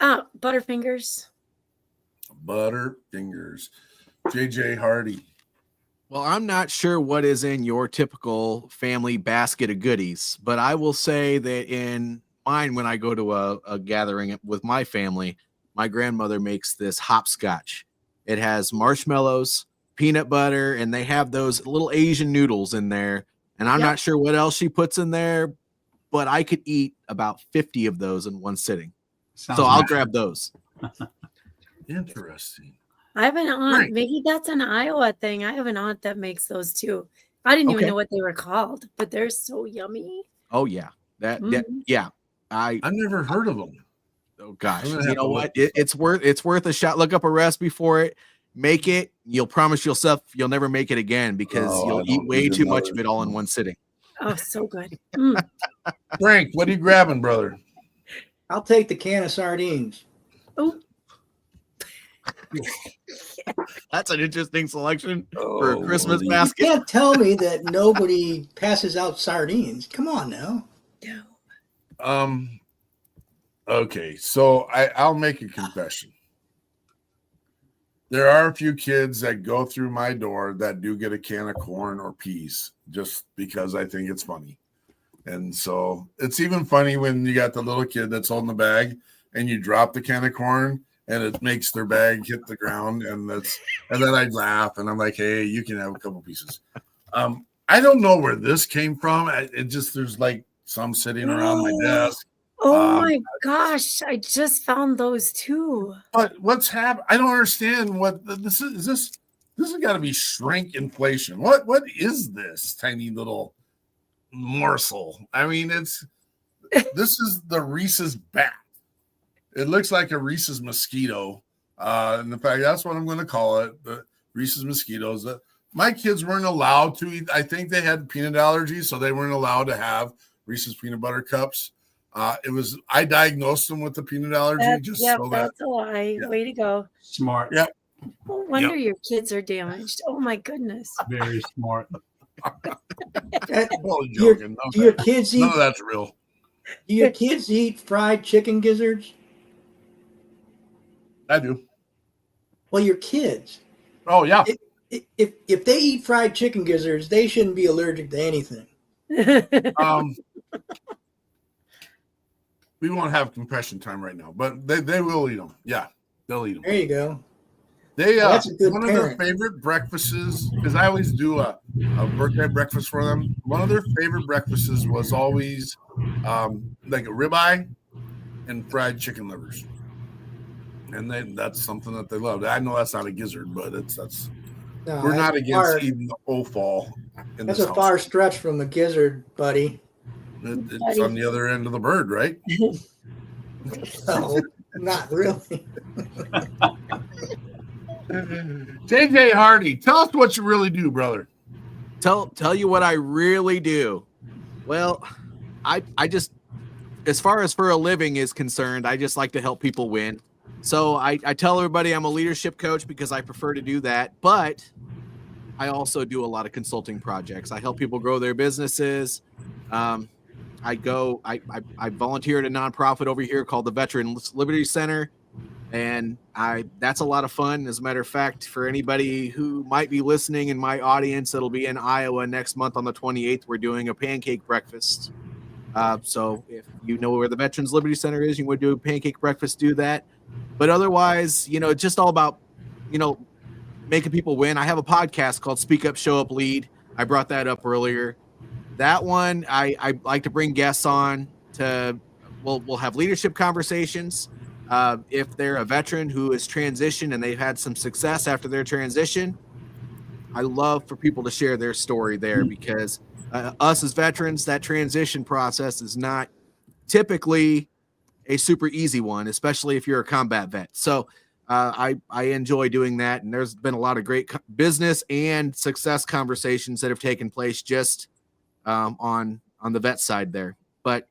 Butterfingers. Butterfingers. JJ Hardy. Well, I'm not sure what is in your typical family basket of goodies, but I will say that in mine, when I go to a gathering with my family, my grandmother makes this hopscotch. It has marshmallows, peanut butter, and they have those little Asian noodles in there. And I'm not sure what else she puts in there, but I could eat about 50 of those in one sitting. I'll grab those. Interesting. I have an aunt. Maybe that's an Iowa thing. I have an aunt that makes those too. I didn't even Okay. know what they were called, but they're so yummy. Oh yeah, that Mhm. yeah. I've never heard of them. Oh gosh, I'm gonna you have know to what? look this It's worth a shot. Look up a recipe for it. Make it. You'll promise yourself you'll never make it again because Oh, you'll I eat don't way need too much another- of it all in one sitting. Oh, so good. Mm. Frank, what are you grabbing, brother? I'll take the can of sardines. Oh, That's an interesting selection for a Christmas Lordy. You basket. can't tell me that nobody passes out sardines. Come on now. no. Okay, so I'll make a confession. There are a few kids that go through my door that do get a can of corn or peas just because I think it's funny. And so it's even funny when you got the little kid that's holding the bag and you drop the can of corn and it makes their bag hit the ground. And then I laugh and I'm like, hey, you can have a couple pieces. I don't know where this came from. There's like some sitting around my desk. Oh my gosh, I just found those too. But what's happened? I don't understand what this is. This has got to be shrink inflation. What is this tiny little morsel? I mean, this is the Reese's bat. It looks like a Reese's mosquito. And in fact, that's what I'm going to call it. The Reese's mosquitoes. My kids weren't allowed to eat. I think they had peanut allergies, so they weren't allowed to have Reese's peanut butter cups. I diagnosed them with the peanut allergy That's a lie. Yeah. Way to go. Smart. Yeah. No wonder your kids are damaged. Oh my goodness. Very smart. Totally Do joking. your kids None eat? of that's real. Do your kids eat fried chicken gizzards? I do. Well, your kids. Oh yeah. If they eat fried chicken gizzards, they shouldn't be allergic to anything. We won't have confession time right now, but they will eat them. Yeah, they'll eat them. There you go. They That's a good one parent. of their favorite breakfasts, because I always do a birthday breakfast for them. One of their favorite breakfasts was always like a ribeye and fried chicken livers, and that's something that they love. I know that's not a gizzard, but that's No, we're not that's against far- eating the offal. That's a far stretch from a gizzard, buddy. It's on the other end of the bird, right? No, not really. JJ Hardy, tell us what you really do, brother. Tell you what I really do. Well, I just, as far as for a living is concerned, I just like to help people win. So I tell everybody I'm a leadership coach because I prefer to do that, but I also do a lot of consulting projects. I help people grow their businesses. I volunteer at a nonprofit over here called the Veterans Liberty Center. And that's a lot of fun. As a matter of fact, for anybody who might be listening in my audience, it'll be in Iowa next month on the 28th. We're doing a pancake breakfast. So if you know where the Veterans Liberty Center is, you want to do a pancake breakfast, do that. But otherwise, it's just all about, making people win. I have a podcast called Speak Up, Show Up, Lead. I brought that up earlier. That one, I like to bring guests on we'll have leadership conversations. If they're a veteran who has transitioned and they've had some success after their transition, I love for people to share their story there because us as veterans, that transition process is not typically a super easy one, especially if you're a combat vet. So I enjoy doing that. And there's been a lot of great business and success conversations that have taken place just on the vet side there. But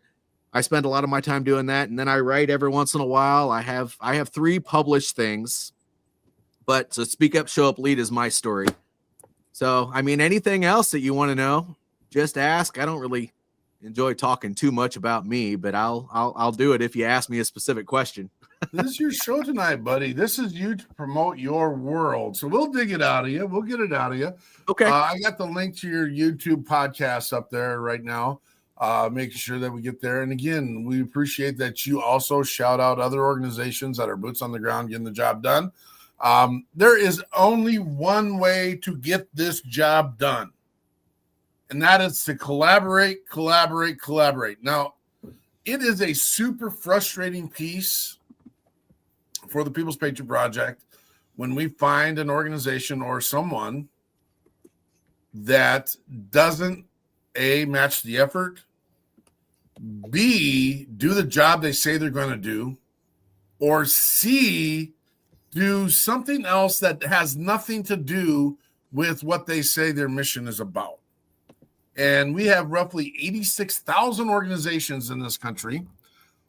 I spend a lot of my time doing that. And then I write every once in a while. I have 3 published things, but so Speak Up, Show Up, Lead is my story. So, I mean, anything else that you want to know, just ask. I don't really enjoy talking too much about me, but I'll do it if you ask me a specific question. This is your show tonight, buddy. This is you to promote your world. So we'll dig it out of you. We'll get it out of you. Okay. I got the link to your YouTube podcast up there right now, making sure that we get there. And again, we appreciate that you also shout out other organizations that are boots on the ground getting the job done. There is only one way to get this job done, and that is to collaborate. Now, it is a super frustrating piece for the People's Patriot Project when we find an organization or someone that doesn't A, match the effort, B, do the job they say they're going to do, or C, do something else that has nothing to do with what they say their mission is about. And we have roughly 86,000 organizations in this country.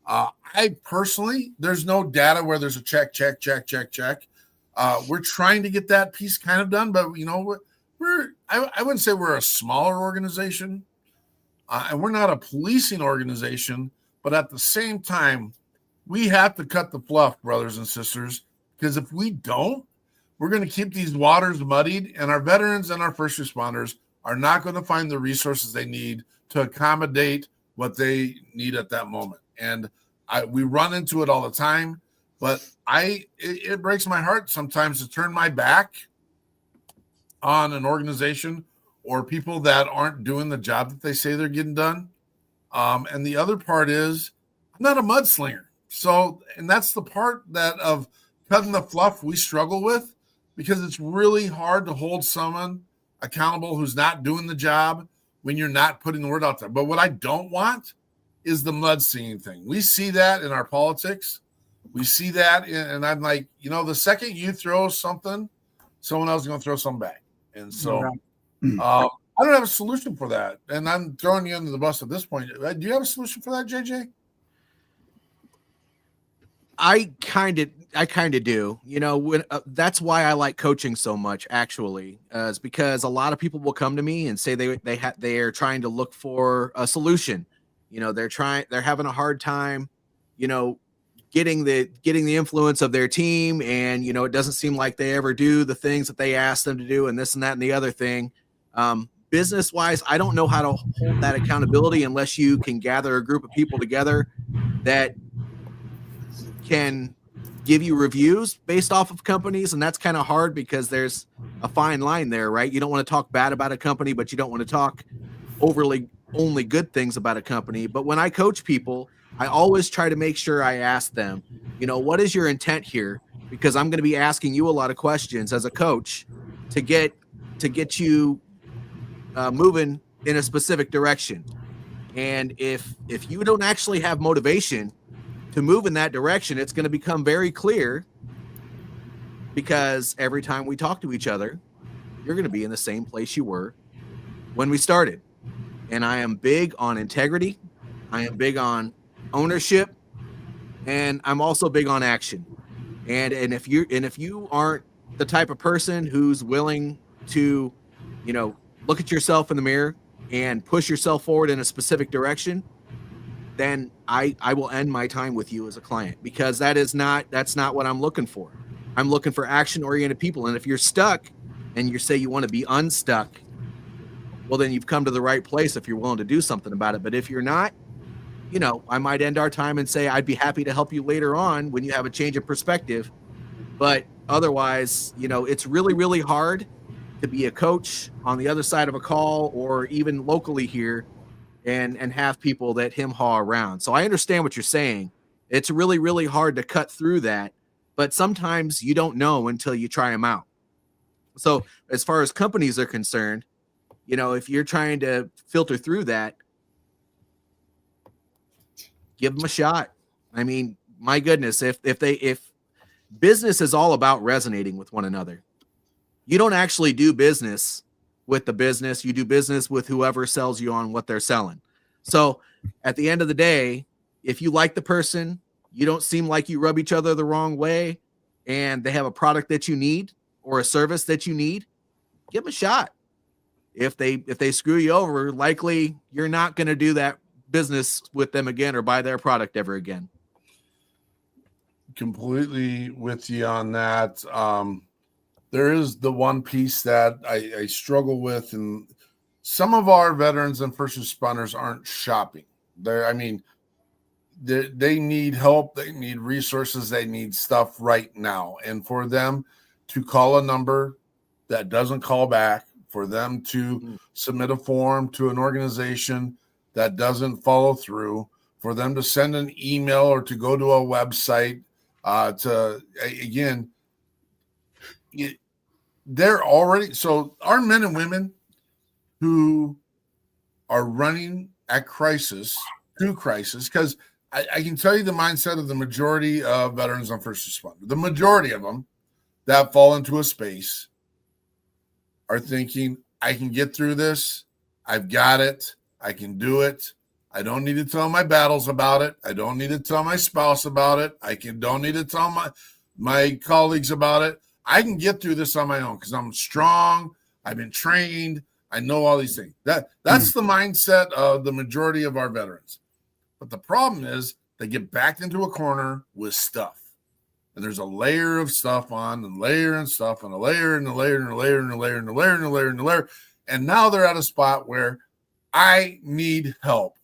I personally, there's no data where there's a check. We're trying to get that piece kind of done, but I wouldn't say we're a smaller organization, and we're not a policing organization, but at the same time, we have to cut the fluff, brothers and sisters, because if we don't, we're going to keep these waters muddied, and our veterans and our first responders are not going to find the resources they need to accommodate what they need at that moment. And we run into it all the time, but it breaks my heart sometimes to turn my back on an organization or people that aren't doing the job that they say they're getting done. And the other part is I'm not a mudslinger. So, and that's the part that of cutting the fluff we struggle with, because it's really hard to hold someone accountable who's not doing the job when you're not putting the word out there. But what I don't want is the mudslinging thing. We see that in our politics. We see that, and I'm like, the second you throw something, someone else is going to throw something back. And so I don't have a solution for that. And I'm throwing you under the bus at this point. Do you have a solution for that, JJ? I kind of do. That's why I like coaching so much. Actually, is because a lot of people will come to me and say they are trying to look for a solution. They're having a hard time, getting the influence of their team, and it doesn't seem like they ever do the things that they ask them to do, and this and that and the other thing. Business wise, I don't know how to hold that accountability unless you can gather a group of people together that can give you reviews based off of companies. And that's kind of hard because there's a fine line there, right? You don't want to talk bad about a company, but you don't want to talk overly only good things about a company. But when I coach people, I always try to make sure I ask them, what is your intent here? Because I'm going to be asking you a lot of questions as a coach to get you moving in a specific direction. And if you don't actually have motivation to move in that direction, it's going to become very clear, because every time we talk to each other, you're going to be in the same place you were when we started. And I am big on integrity. I am big on ownership, and I'm also big on action. And if you aren't the type of person who's willing to, look at yourself in the mirror and push yourself forward in a specific direction, then I will end my time with you as a client, because that's not what I'm looking for. I'm looking for action-oriented people. And if you're stuck and you say you want to be unstuck, well, then you've come to the right place if you're willing to do something about it. But if you're not, I might end our time and say, I'd be happy to help you later on when you have a change of perspective. But otherwise, it's really, really hard to be a coach on the other side of a call, or even locally here, and have people that haw around. So I understand what you're saying. It's really, really hard to cut through that, but sometimes you don't know until you try them out. So as far as companies are concerned, if you're trying to filter through that, give them a shot. I mean, my goodness, if business is all about resonating with one another, you don't actually do business with the business. You do business with whoever sells you on what they're selling. So at the end of the day, if you like the person, you don't seem like you rub each other the wrong way, and they have a product that you need or a service that you need, give them a shot. If they screw you over, likely you're not going to do that business with them again or buy their product ever again. Completely with you on that. There is the one piece that I struggle with, and some of our veterans and first responders aren't shopping. They need help. They need resources. They need stuff right now. And for them to call a number that doesn't call back, for them to submit a form to an organization that doesn't follow through, for them to send an email or to go to a website, they're already, so our men and women who are running at crisis, because I can tell you the mindset of the majority of veterans on first responder. The majority of them that fall into a space are thinking, I can get through this. I've got it. I can do it. I don't need to tell my battles about it. I don't need to tell my spouse about it. Don't need to tell my colleagues about it. I can get through this on my own because I'm strong. I've been trained. I know all these things. That's the mindset of the majority of our veterans. But the problem is they get backed into a corner with stuff. And there's a layer of stuff on and layer and stuff and a layer and a layer and a layer and a layer and a layer and a layer and a layer. And now they're at a spot where I need help.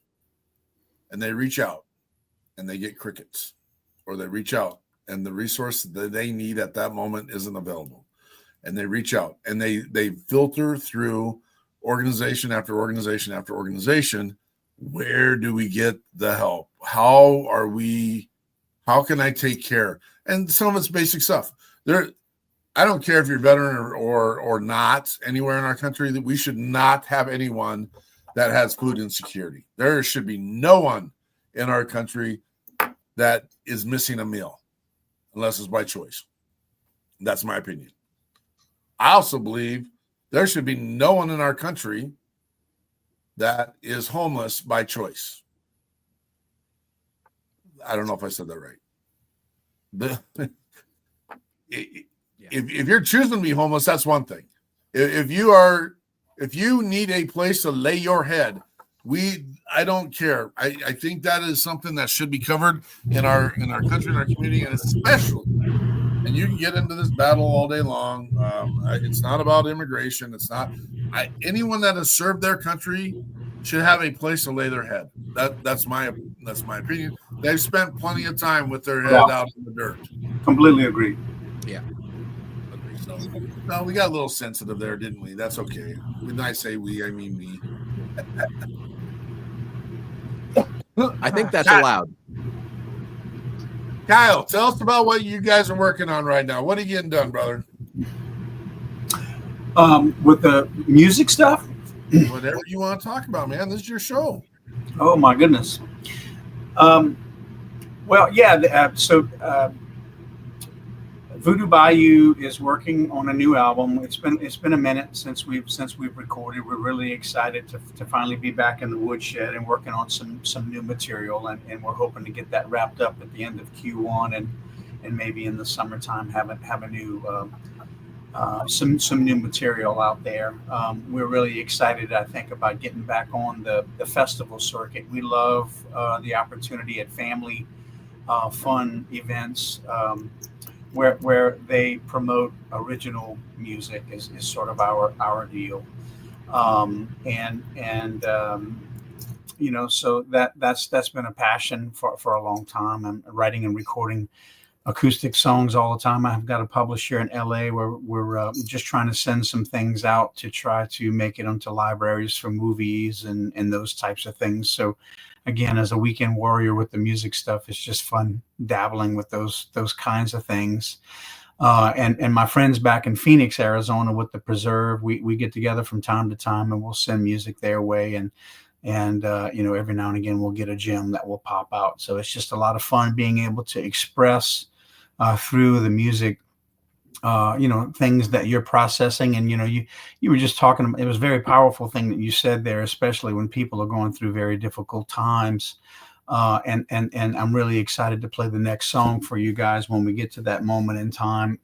And they reach out and they get crickets, or they reach out and the resource that they need at that moment isn't available. And they reach out and they filter through organization after organization after organization. Where do we get the help? How can I take care? And some of it's basic stuff. I don't care if you're a veteran or not anywhere in our country, that we should not have anyone that has food insecurity. There should be no one in our country that is missing a meal unless it's by choice. That's my opinion. I also believe there should be no one in our country that is homeless by choice. I don't know if I said that right. If you're choosing to be homeless, that's one thing. If you need a place to lay your head, I don't care. I think that is something that should be covered in our country, in our community, and especially. And you can get into this battle all day long. It's not about immigration. It's not. Anyone that has served their country should have a place to lay their head. That's my opinion. They've spent plenty of time with their head out in the dirt. Completely agree. Yeah. So, no, we got a little sensitive there, didn't we? That's okay. When I say we, I mean me. I think that's allowed. Kyle, tell us about what you guys are working on right now. What are you getting done, brother? With the music stuff? Whatever you want to talk about, man. This is your show. Oh my goodness. Well, yeah. So Voodoo Bayou is working on a new album. It's been a minute since we've recorded. We're really excited to finally be back in the woodshed and working on some new material, and we're hoping to get that wrapped up at the end of Q1 and maybe in the summertime have a new some new material out there. We're really excited, I think, about getting back on the festival circuit. We love the opportunity at family fun events where they promote original music is sort of our deal. So that's been a passion for a long time. I'm writing and recording acoustic songs all the time. I've got a publisher in LA where we're just trying to send some things out to try to make it onto libraries for movies and those types of things. So again, as a weekend warrior with the music stuff, it's just fun dabbling with those kinds of things. And my friends back in Phoenix, Arizona with the Preserve, we get together from time to time and we'll send music their way. And every now and again we'll get a gem that will pop out. So it's just a lot of fun being able to express through the music, things that you're processing. And, you were just talking about, it was a very powerful thing that you said there, especially when people are going through very difficult times. And I'm really excited to play the next song for you guys when we get to that moment in time.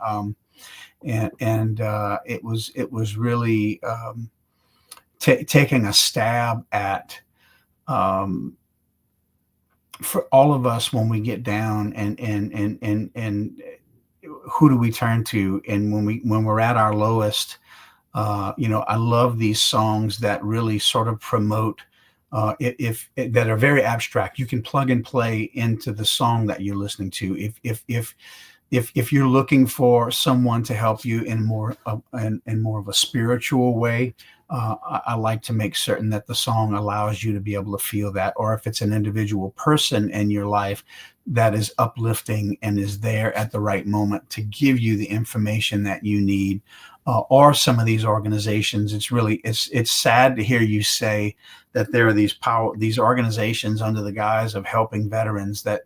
It was really taking a stab at, for all of us when we get down and who do we turn to? And when we're at our lowest, I love these songs that really sort of promote, that are very abstract. You can plug and play into the song that you're listening to. If you're looking for someone to help you in more of a spiritual way, I like to make certain that the song allows you to be able to feel that. Or if it's an individual person in your life that is uplifting and is there at the right moment to give you the information that you need, are some of these organizations. It's sad to hear you say that there are these organizations under the guise of helping veterans that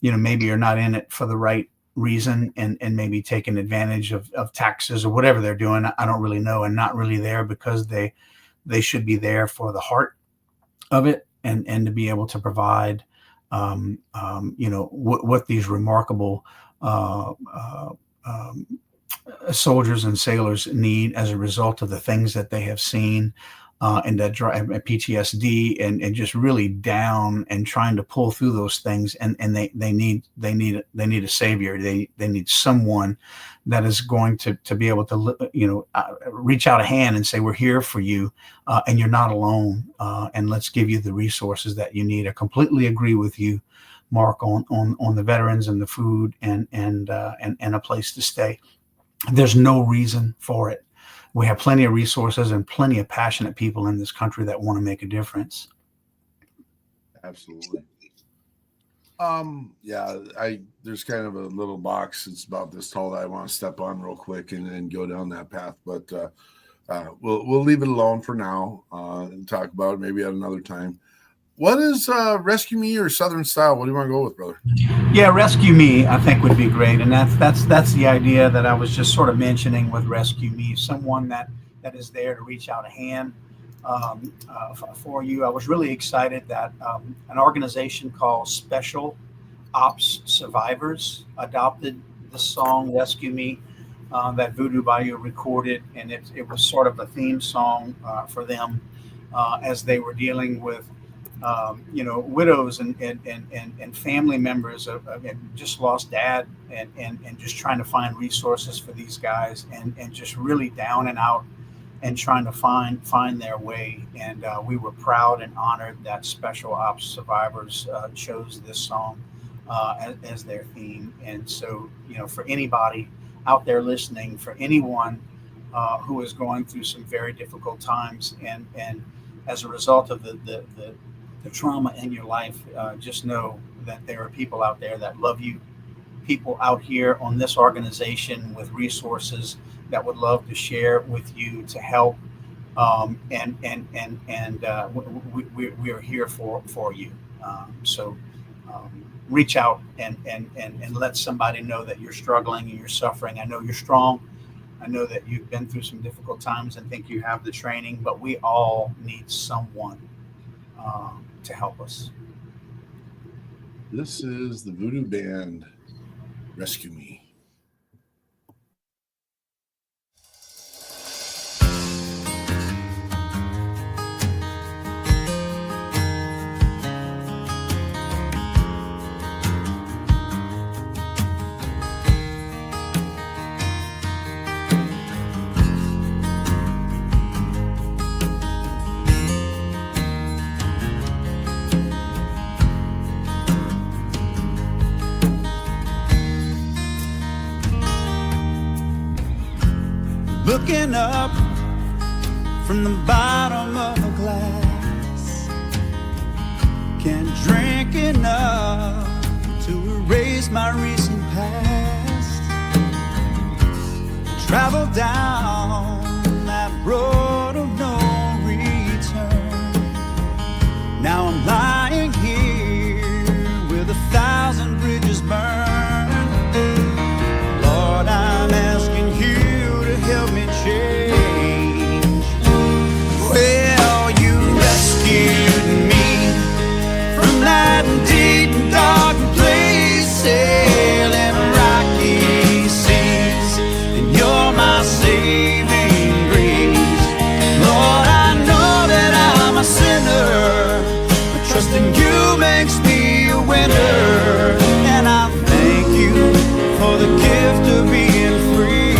maybe are not in it for the right reason and maybe taking advantage of taxes or whatever they're doing. I don't really know, and not really there because they should be there for the heart of it and to be able to provide what these remarkable soldiers and sailors need as a result of the things that they have seen and that drive PTSD and just really down and trying to pull through those things. And they need a savior. They need someone that is going to be able to, reach out a hand and say, we're here for you and you're not alone. And let's give you the resources that you need. I completely agree with you, Mark, on the veterans and the food and a place to stay. There's no reason for it. We have plenty of resources and plenty of passionate people in this country that want to make a difference. Absolutely. There's kind of a little box. It's about this tall that I want to step on real quick and then go down that path. But we'll leave it alone for now and talk about it maybe at another time. What is Rescue Me or Southern Style? What do you want to go with, brother? Yeah, Rescue Me, I think would be great. And that's the idea that I was just sort of mentioning with Rescue Me, someone that is there to reach out a hand for you. I was really excited that an organization called Special Ops Survivors adopted the song Rescue Me that Voodoo Bayou recorded. And it was sort of a theme song for them as they were dealing with widows and family members of just lost dad and just trying to find resources for these guys and just really down and out and trying to find their way. And we were proud and honored that Special Ops Survivors chose this song as their theme. And so, for anybody out there listening, for anyone who is going through some very difficult times and as a result of the trauma in your life, just know that there are people out there that love you, people out here on this organization with resources that would love to share with you to help. We are here for you. So reach out and let somebody know that you're struggling and you're suffering. I know you're strong. I know that you've been through some difficult times and think you have the training, but we all need someone to help us. This is the Voodoo Band, Rescue Me. Looking up from the bottom of a glass, can't drink enough to erase my recent past. Travel down that road of no return. Now I'm lying here with 1,000 bridges burned. Lord, I'm asking you to help me change. Well, you rescued me from that deep and dark place, sailing rocky seas, and you're my saving grace. Lord, I know that I'm a sinner, but trusting you makes me a winner. And I thank you for the gift of being free.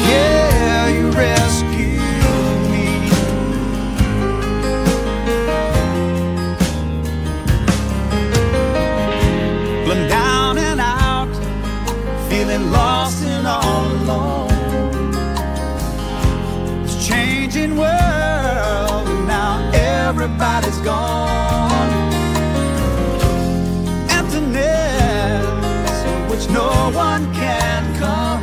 Yeah, you rescued me. Well, I'm down and out, feeling lost and all alone. It's a changing world, and now everybody's gone. Emptiness, which no one can compare.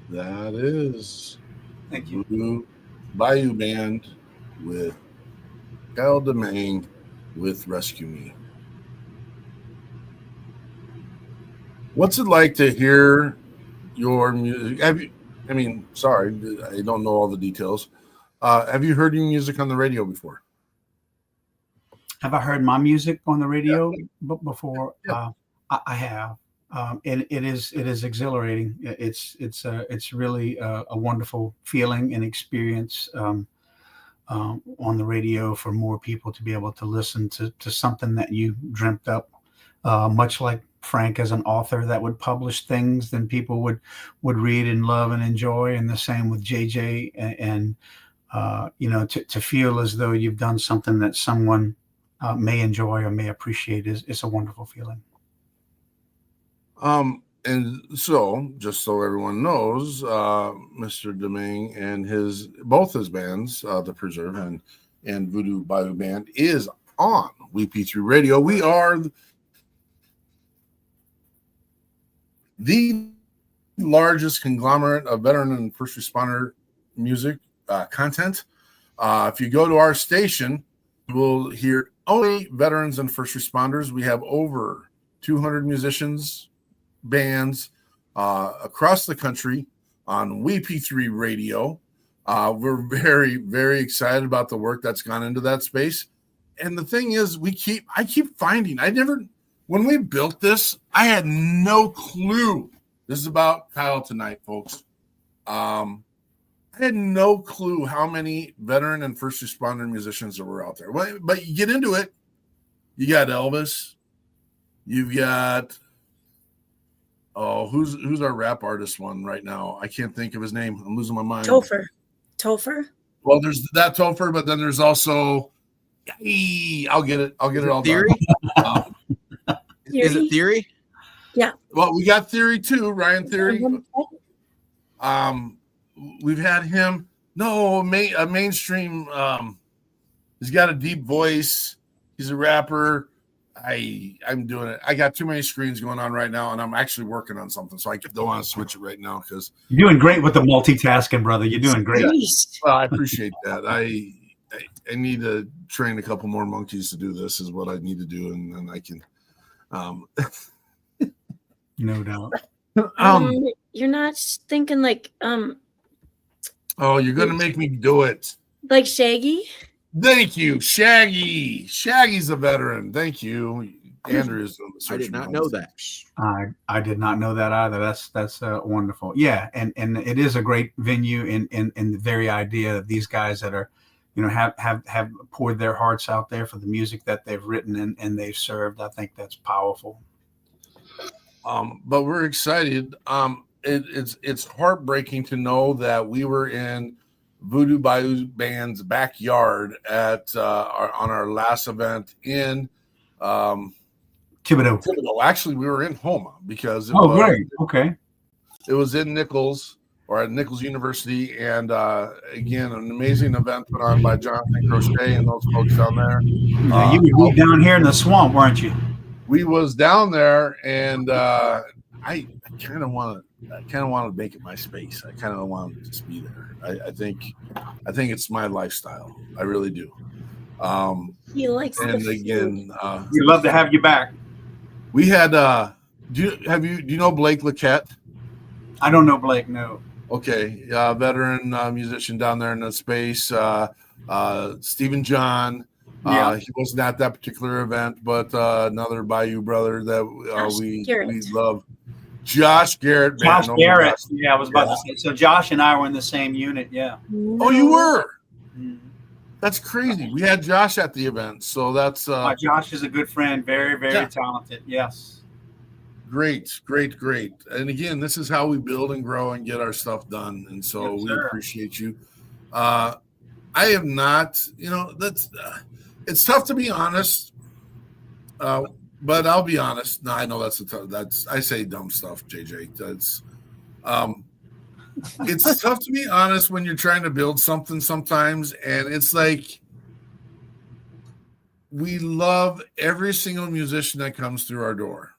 That is Thank you. Voodoo Bayou Band with Kyle DeMang with Rescue Me. What's it like to hear your music? Sorry, I don't know all the details. Have you heard your music on the radio before? Have I heard my music on the radio before? Yeah. I have, and it is exhilarating. It's really a wonderful feeling and experience on the radio for more people to be able to listen to something that you dreamt up. Much like Frank as an author that would publish things, then people would read and love and enjoy, and the same with JJ. And to feel as though you've done something that someone may enjoy or may appreciate is a wonderful feeling. And so, just so everyone knows, Mr. DeMang and both his bands, The Preserve and Voodoo Bayou Band, is on WP3 Radio. We are the largest conglomerate of veteran and first responder music content. If you go to our station, you will hear only veterans and first responders. We have over 200 musicians, bands across the country on WP3 Radio. We're very, very excited about the work that's gone into that space. And the thing is, I keep finding, when we built this, I had no clue. This is about Kyle tonight, folks. I had no clue how many veteran and first responder musicians there were out there. But you get into it, you got Elvis, you've got, who's our rap artist one right now? I can't think of his name. I'm losing my mind. Topher. Well, there's that Topher, but then there's also, I'll get it all Theory? done. Is it Theory? Yeah. Well, we got Theory too, Ryan Theory. We've had him. No, a mainstream. He's got a deep voice. He's a rapper. I'm doing it. I got too many screens going on right now, and I'm actually working on something, so I don't want to switch it right now because You're doing great with the multitasking, brother. You're doing great. well, I appreciate that. I need to train a couple more monkeys to do this. Is what I need to do, and then I can. No doubt. You're not thinking like Oh, you're gonna make me do it. like Shaggy? Thank you, Shaggy. Shaggy's a veteran. Thank you, Andrew. I did not know that. I did not know that either. That's wonderful. Yeah, and it is a great venue in the very idea of these guys that are, have poured their hearts out there for the music that they've written and they've served. I think that's powerful. But we're excited. It's heartbreaking to know that we were in Voodoo Bayou Band's backyard at on our last event in Thibodeau. Actually, we were in Homa because Great. Okay. It was in Nichols or at Nichols University, and again, an amazing event put on by Jonathan Crochet and those folks down there. You were down here in the swamp, weren't you? We was down there, and I kind of want to make it my space. I kind of want to just be there. I think it's my lifestyle. I really do. He likes and the again, We'd love to have you back. we had. Do you know Blake Laquette? I don't know Blake. No. Okay, veteran musician down there in the space. Stephen John. He wasn't at that particular event, but another Bayou brother that we love. Josh Garrett. Josh Garrett. Yeah, I was about to say. So Josh and I were in the same unit. Yeah. Oh, you were? That's crazy. We had Josh at the event, so that's. Josh is a good friend. Very, very talented. Yes. Great. And again, this is how we build and grow and get our stuff done. And so we appreciate you. I have not, that's, it's tough to be honest. But I'll be honest. No, I know I say dumb stuff, JJ. That's, it's tough to be honest when you're trying to build something sometimes. And it's like, we love every single musician that comes through our door,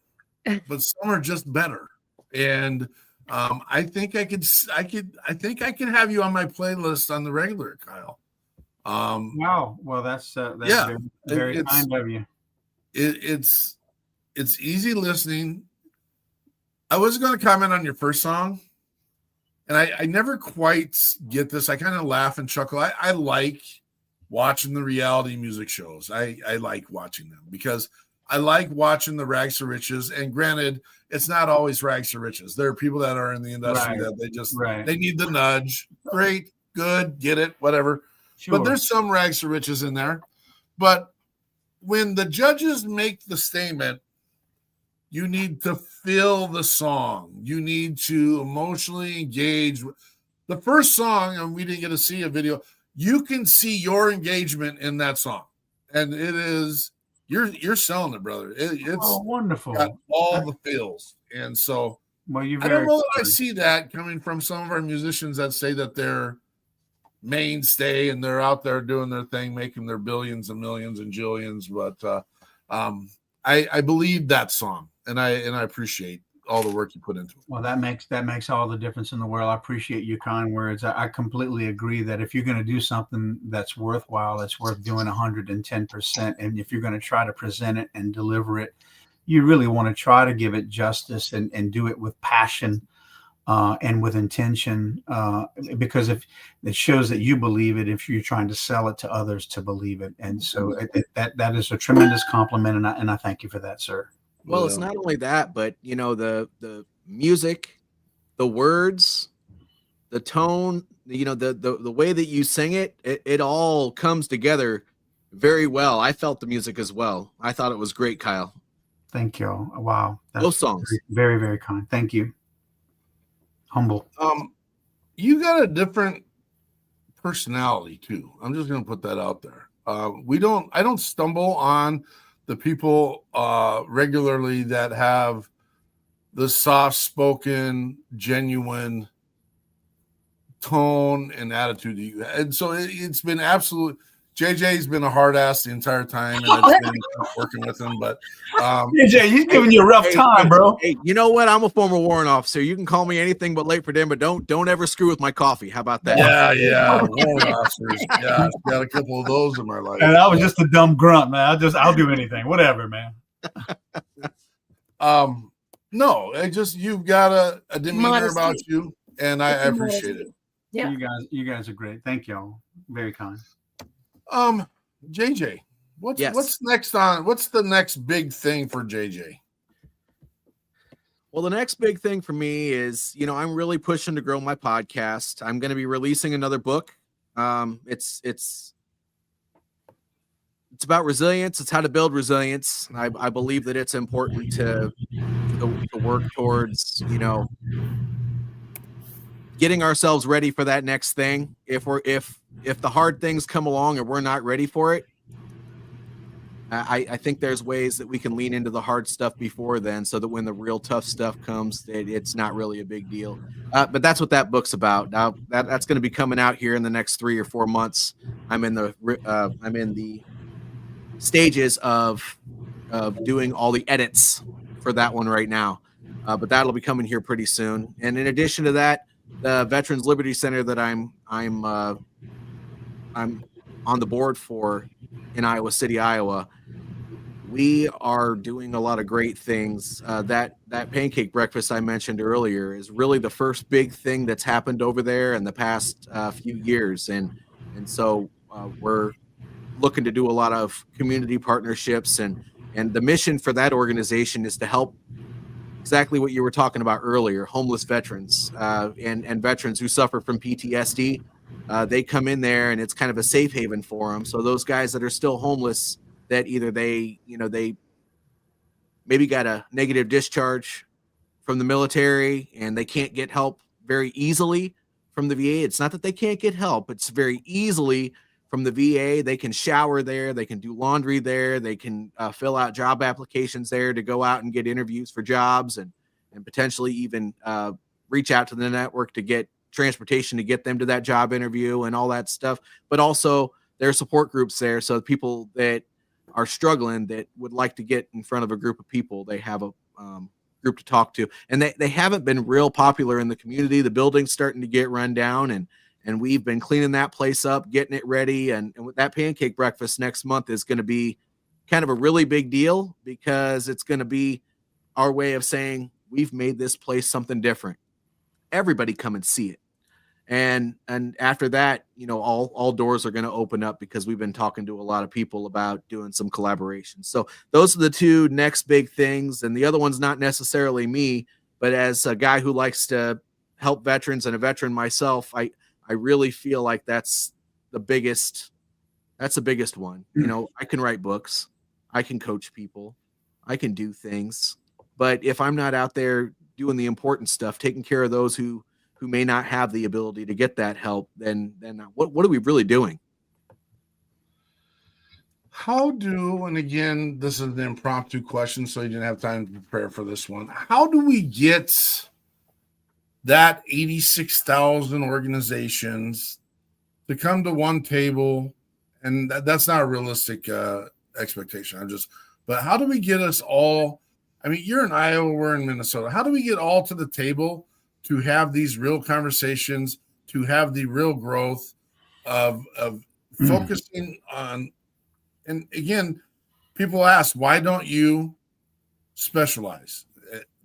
but some are just better. And I think I could have you on my playlist on the regular, Kyle. Wow. Well, that's yeah, very kind of you. It's easy listening. I was going to comment on your first song, and I never quite get this. I kind of laugh and chuckle. I like watching the reality music shows. I like watching them because I like watching the rags to riches. And granted, it's not always rags to riches. There are people that are in the industry that they just they need the nudge. Great, good, get it, whatever. Sure. But there's some rags to riches in there. But when the judges make the statement, you need to feel the song. You need to emotionally engage. The first song, and we didn't get to see a video, you can see your engagement in that song. And it is, you're selling it, brother. It's wonderful. Got all the feels. And so I don't know that I see that coming from some of our musicians that say that they're mainstay and they're out there doing their thing, making their billions and millions and jillions. But I believe that song. And I appreciate all the work you put into it. Well, that makes all the difference in the world. I appreciate your kind words. I completely agree that if you're going to do something that's worthwhile, it's worth doing 110%. And if you're going to try to present it and deliver it, you really want to try to give it justice and do it with passion and with intention, because if it shows that you believe it, if you're trying to sell it to others to believe it. And so that is a tremendous compliment. And I thank you for that, sir. Well, it's not only that, but the music, the words, the tone, the way that you sing it all comes together very well. I felt the music as well. I thought it was great, Kyle. Thank you. Wow. Both songs. Very, very kind. Thank you. Humble. You got a different personality too. I'm just going to put that out there. I don't stumble on the people regularly that have the soft-spoken, genuine tone and attitude to you. And so it's been absolute. JJ's been a hard ass the entire time, and it's been working with him. But JJ, he's giving you a rough time, bro. Hey, you know what? I'm a former warrant officer. You can call me anything but late for dinner, but don't ever screw with my coffee. How about that? Yeah, warrant officers. Yeah, I've got a couple of those in my life. And I was just a dumb grunt, man. I'll do anything, whatever, man. No, you've got a demeanor Modesty. about you, and I appreciate it. Yeah, you guys are great. Thank y'all. Very kind. JJ, what's next on? What's the next big thing for JJ? Well, the next big thing for me is, I'm really pushing to grow my podcast. I'm going to be releasing another book. It's about resilience. It's how to build resilience. I believe that it's important to work towards, getting ourselves ready for that next thing. If the hard things come along and we're not ready for it, I think there's ways that we can lean into the hard stuff before then, so that when the real tough stuff comes, it's not really a big deal. But that's what that book's about. Now that's going to be coming out here in the next 3 or 4 months. I'm in the stages of doing all the edits for that one right now. But that'll be coming here pretty soon. And in addition to that, the Veterans Liberty Center that I'm on the board for in Iowa City, Iowa, we are doing a lot of great things. That pancake breakfast I mentioned earlier is really the first big thing that's happened over there in the past few years, and so we're looking to do a lot of community partnerships, and the mission for that organization is to help exactly what you were talking about earlier, homeless veterans and veterans who suffer from PTSD. They come in there and it's kind of a safe haven for them. So those guys that are still homeless, that either they maybe got a negative discharge from the military and they can't get help very easily from the VA. It's not that they can't get help. It's very easily from the VA. They can shower there. They can do laundry there. They can fill out job applications there to go out and get interviews for jobs and potentially even reach out to the network to get transportation to get them to that job interview and all that stuff. But also there are support groups there. So people that are struggling that would like to get in front of a group of people, they have group to talk to. And they haven't been real popular in the community. The building's starting to get run down, and we've been cleaning that place up, getting it ready. And with that pancake breakfast next month is going to be kind of a really big deal, because it's going to be our way of saying we've made this place something different. Everybody come and see it. And after that, all doors are going to open up, because we've been talking to a lot of people about doing some collaboration. So those are the two next big things. And the other one's not necessarily me, but as a guy who likes to help veterans and a veteran myself, I really feel like that's the biggest one. I can write books, I can coach people, I can do things, but if I'm not out there doing the important stuff, taking care of those who may not have the ability to get that help, then what are we really doing? And again, this is an impromptu question, so you didn't have time to prepare for this one. How do we get that 86,000 organizations to come to one table? And that's not a realistic expectation. But how do we get us all? I mean, you're in Iowa, we're in Minnesota. How do we get all to the table to have these real conversations, to have the real growth of focusing on? And again, people ask, why don't you specialize?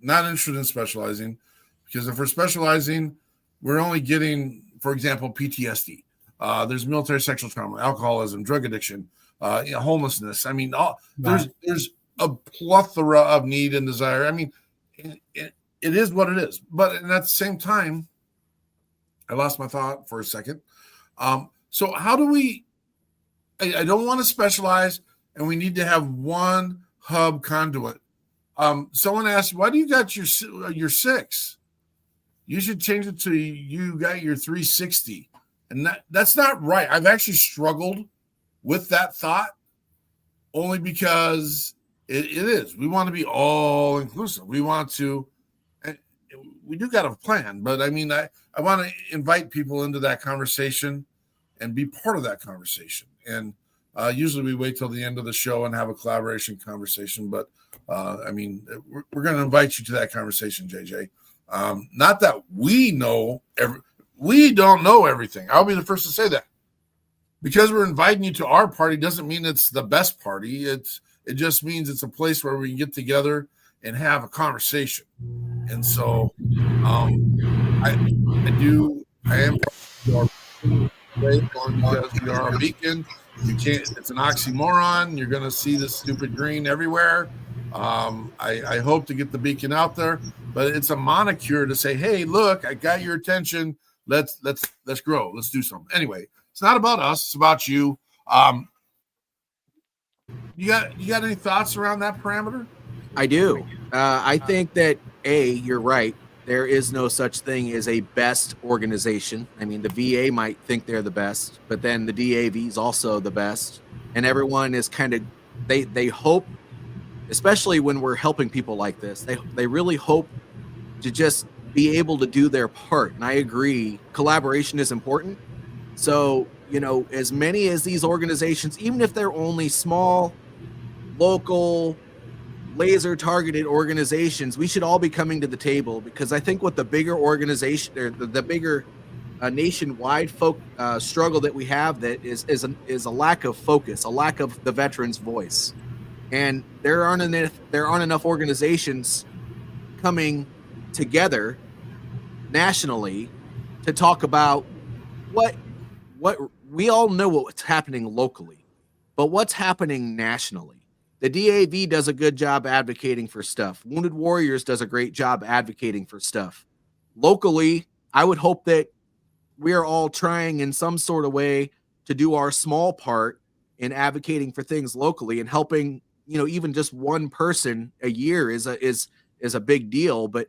Not interested in specializing, because if we're specializing, we're only getting, for example, PTSD. There's military sexual trauma, alcoholism, drug addiction, homelessness. I mean, there's a plethora of need and desire. I mean, it is what it is. But at the same time, I lost my thought for a second. So how do we? I don't want to specialize, and we need to have one hub conduit. Someone asked, why do you got your 6? You should change it to you got your 360. And that's not right. I've actually struggled with that thought, only because it is. We want to be all inclusive. We want to, we do got a plan, but I mean, I want to invite people into that conversation and be part of that conversation. And usually we wait till the end of the show and have a collaboration conversation, but I mean, we're going to invite you to that conversation, JJ. Not that we don't know everything. I'll be the first to say that. Because we're inviting you to our party doesn't mean it's the best party. It just means it's a place where we can get together and have a conversation. And so I am because we are a beacon. It's an oxymoron. You're going to see the stupid green everywhere. I hope to get the beacon out there, but it's a moniker to say, hey, look, I got your attention. Let's grow. Let's do something. Anyway, it's not about us. It's about you. You got any thoughts around that parameter? I do. I think that you're right. There is no such thing as a best organization. I mean, the VA might think they're the best, but then the DAV is also the best. And everyone is kind of, they hope, especially when we're helping people like this, they really hope to just be able to do their part. And I agree, collaboration is important. So, as many as these organizations, even if they're only small, local, laser targeted organizations, we should all be coming to the table, because I think what the bigger organization, or the bigger nationwide struggle that we have, that is a lack of focus, a lack of the veterans' voice. And there aren't enough organizations coming together nationally to talk about what we all know what's happening locally, but what's happening nationally. The DAV does a good job advocating for stuff. Wounded Warriors does a great job advocating for stuff. Locally, I would hope that we are all trying in some sort of way to do our small part in advocating for things locally, and helping, even just one person a year is a big deal. But,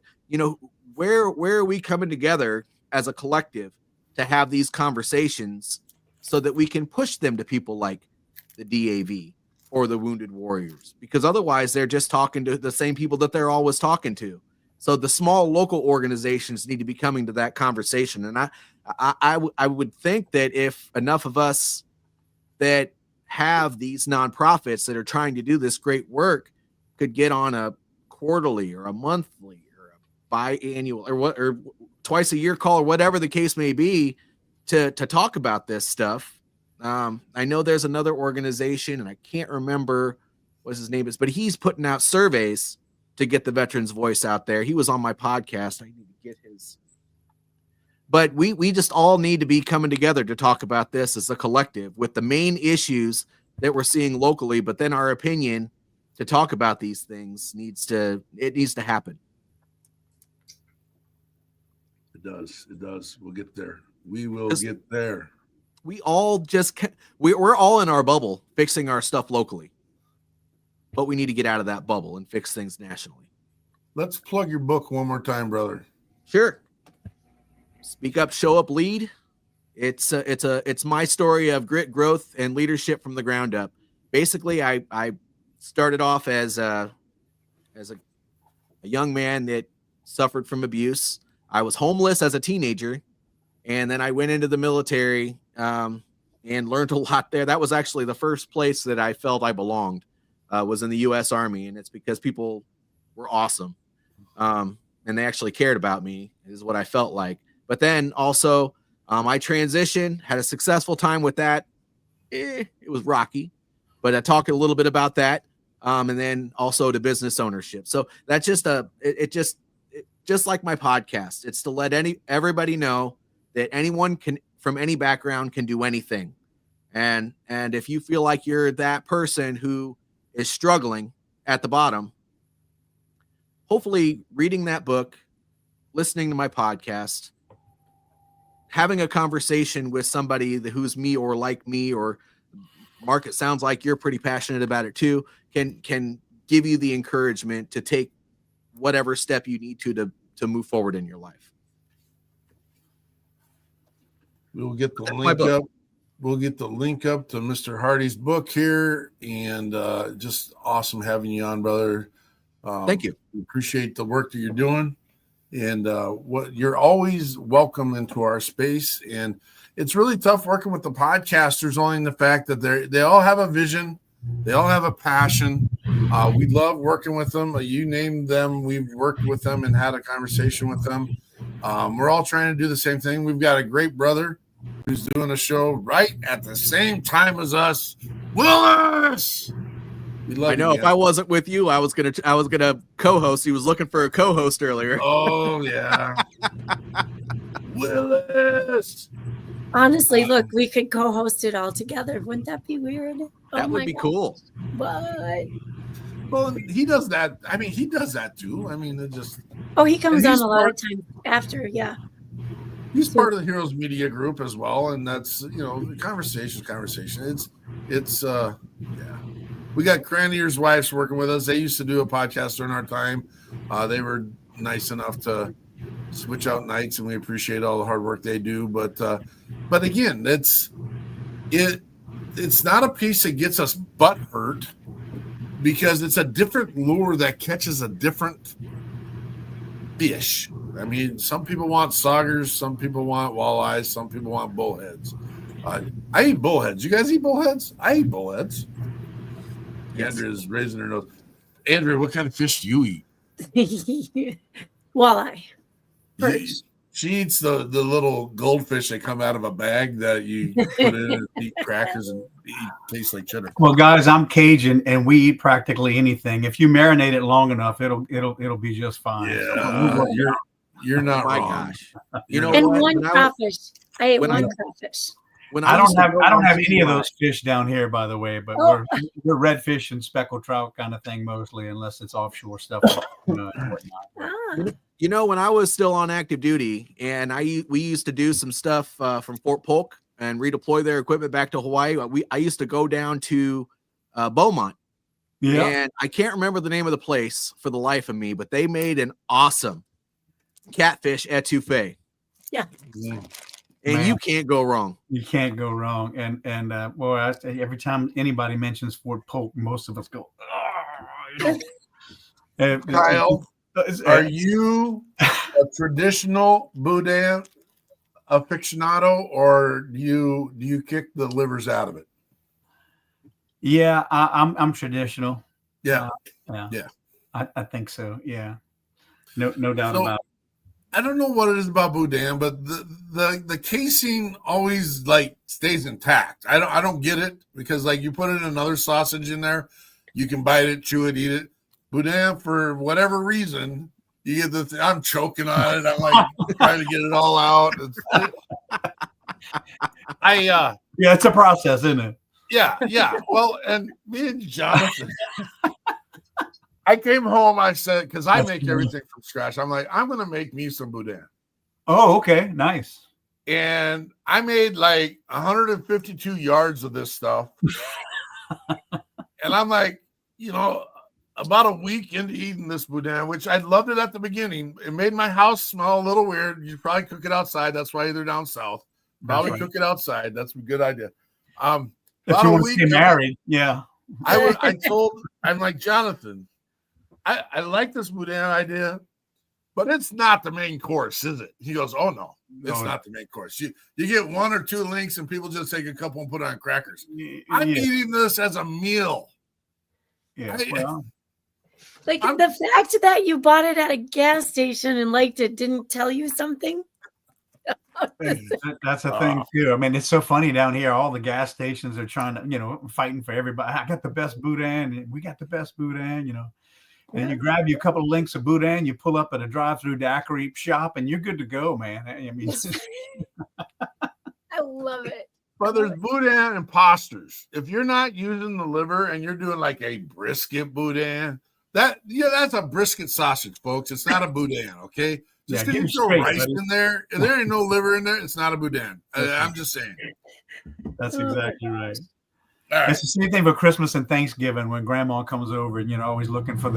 where are we coming together as a collective to have these conversations so that we can push them to people like the DAV or the Wounded Warriors? Because otherwise they're just talking to the same people that they're always talking to. So the small local organizations need to be coming to that conversation. And I would think that if enough of us that have these nonprofits that are trying to do this great work could get on a quarterly or a monthly or a biannual or twice a year call or whatever the case may be to talk about this stuff. I know there's another organization, and I can't remember what his name is, but he's putting out surveys to get the veterans' voice out there. He was on my podcast. I need to get his. But we just all need to be coming together to talk about this as a collective with the main issues that we're seeing locally, but then our opinion to talk about these things needs to happen. It does. We'll get there. We will get there. We all we're all in our bubble fixing our stuff locally, but we need to get out of that bubble and fix things nationally. Let's plug your book one more time, brother. Sure. Speak Up, Show Up, Lead. It's my story of grit, growth, and leadership from the ground up. Basically, I started off as a young man that suffered from abuse. I was homeless as a teenager, and then I went into the military and learned a lot there. That was actually the first place that I felt I belonged, was in the U.S. Army, and it's because people were awesome, and they actually cared about me, is what I felt like. But then also, I transitioned, had a successful time with that. It was rocky, but I talked a little bit about that, and then also to business ownership. So that's just like my podcast. It's to let everybody know that anyone can, from any background, can do anything. And if you feel like you're that person who is struggling at the bottom, hopefully reading that book, listening to my podcast, having a conversation with somebody who's me or like me, or Mark, it sounds like you're pretty passionate about it too, can give you the encouragement to take whatever step you need to move forward in your life. We'll get the link up. We'll get the link up to Mr. Hardy's book here, and just awesome having you on, brother. Thank you. We appreciate the work that you're doing. And what you're always welcome into our space. And it's really tough working with the podcasters, only in the fact that they all have a vision, they all have a passion. We love working with them. You named them, we've worked with them and had a conversation with them. We're all trying to do the same thing. We've got a great brother who's doing a show right at the same time as us, Willis. I know if I wasn't with you, I was gonna co-host. He was looking for a co-host earlier. Oh yeah, Willis. Honestly, look, we could co-host it all together. Wouldn't that be weird? That would be cool. What? Well, he does that. I mean, he does that too. I mean, it just. Oh, he comes on a lot of times after. Yeah. He's part of the Heroes Media Group as well, and that's conversation. It's yeah. We got Cranier's wives working with us. They used to do a podcast during our time. They were nice enough to switch out nights, and we appreciate all the hard work they do. But again, it's not a piece that gets us butt hurt, because it's a different lure that catches a different fish. I mean, some people want saugers, some people want walleyes, some people want bullheads. I eat bullheads. You guys eat bullheads? I eat bullheads. Yes. Andrea's raising her nose. Andrea, what kind of fish do you eat? Walleye. First. She eats the little goldfish that come out of a bag that you put in and eat crackers and tastes like cheddar. Well, guys, I'm Cajun, and we eat practically anything. If you marinate it long enough, it'll be just fine. Yeah, you're not wrong. Gosh. You know, and one crawfish. I ate one crawfish. I don't have any of those fish down here, by the way, but we're redfish and speckled trout kind of thing mostly, unless it's offshore stuff. And whatnot. You know, when I was still on active duty, and we used to do some stuff from Fort Polk and redeploy their equipment back to Hawaii. I used to go down to Beaumont. Yeah. And I can't remember the name of the place for the life of me, but they made an awesome catfish etouffee. Yeah. And you can't go wrong. You can't go wrong. And boy, I tell you, every time anybody mentions Fort Polk, most of us go, Kyle, are you a traditional boudin aficionado, or do you kick the livers out of it? Yeah, I'm traditional. Yeah. Yeah. I think so. Yeah. No doubt So, about it. I don't know what it is about boudin, but the casing always like stays intact. I don't get it, because like you put in another sausage in there, you can bite it, chew it, eat it. Boudin, for whatever reason, you get I'm choking on it. I'm like trying to get it all out. Yeah, it's a process, isn't it? Yeah. Well, and me and Jonathan, I came home. I said, because I make everything from scratch. I'm like, I'm gonna make me some boudin. Oh, okay, nice. And I made like 152 yards of this stuff. And I'm like, about a week into eating this boudin, which I loved it at the beginning. It made my house smell a little weird. You probably cook it outside. That's why they're down south. Probably cook it outside. That's a good idea. If you want to stay married, yeah. I'm like, Jonathan, I like this boudin idea, but it's not the main course, is it? He goes, oh no, it's not the main course. You get one or two links and people just take a couple and put it on crackers. I'm eating this as a meal. Yeah. The fact that you bought it at a gas station and liked it didn't tell you something. That's a thing too. I mean, it's so funny down here. All the gas stations are trying to, fighting for everybody. I got the best boudin. We got the best boudin. And you grab you a couple of links of boudin, you pull up at a drive-through daiquiri shop, and you're good to go, man. I mean, I love it. But there's boudin imposters. If you're not using the liver and you're doing like a brisket boudin, that's a brisket sausage, folks. It's not a boudin, okay? Just because you throw rice in there, if there ain't no liver in there, it's not a boudin. I'm just saying. That's exactly right. Right. It's the same thing for Christmas and Thanksgiving when Grandma comes over, and always looking for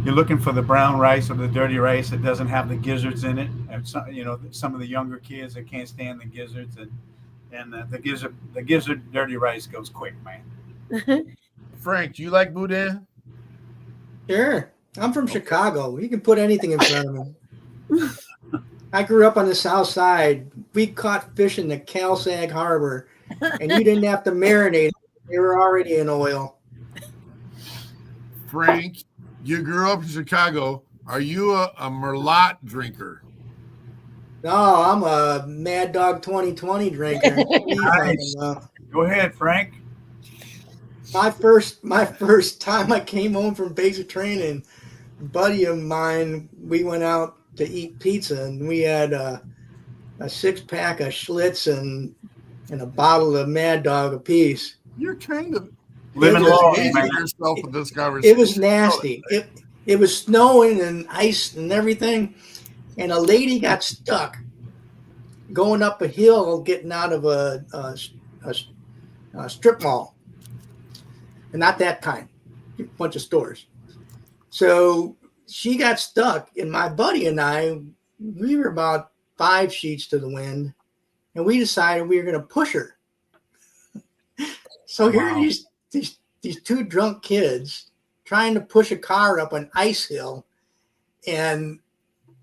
you're looking for the brown rice or the dirty rice that doesn't have the gizzards in it. And some of the younger kids that can't stand the gizzards, and the gizzard dirty rice goes quick, man. Frank, do you like boudin? Sure. I'm from Chicago. You can put anything in front of me. I grew up on the south side. We caught fish in the Cal-Sag Harbor, and you didn't have to marinate. They were already in oil. Frank, you grew up in Chicago. Are you a Merlot drinker? No, I'm a Mad Dog 2020 drinker. Nice. Go ahead, Frank. My first time I came home from basic training, a buddy of mine, we went out to eat pizza, and we had a 6-pack of Schlitz and a bottle of Mad Dog apiece. You're kind of living yourself with this conversation. It was nasty. It was snowing and ice and everything, and a lady got stuck going up a hill, getting out of a strip mall, and not that kind, a bunch of stores. So she got stuck, and my buddy and I, we were about 5 sheets to the wind, and we decided we were going to push her. So here are these two drunk kids trying to push a car up an ice hill, and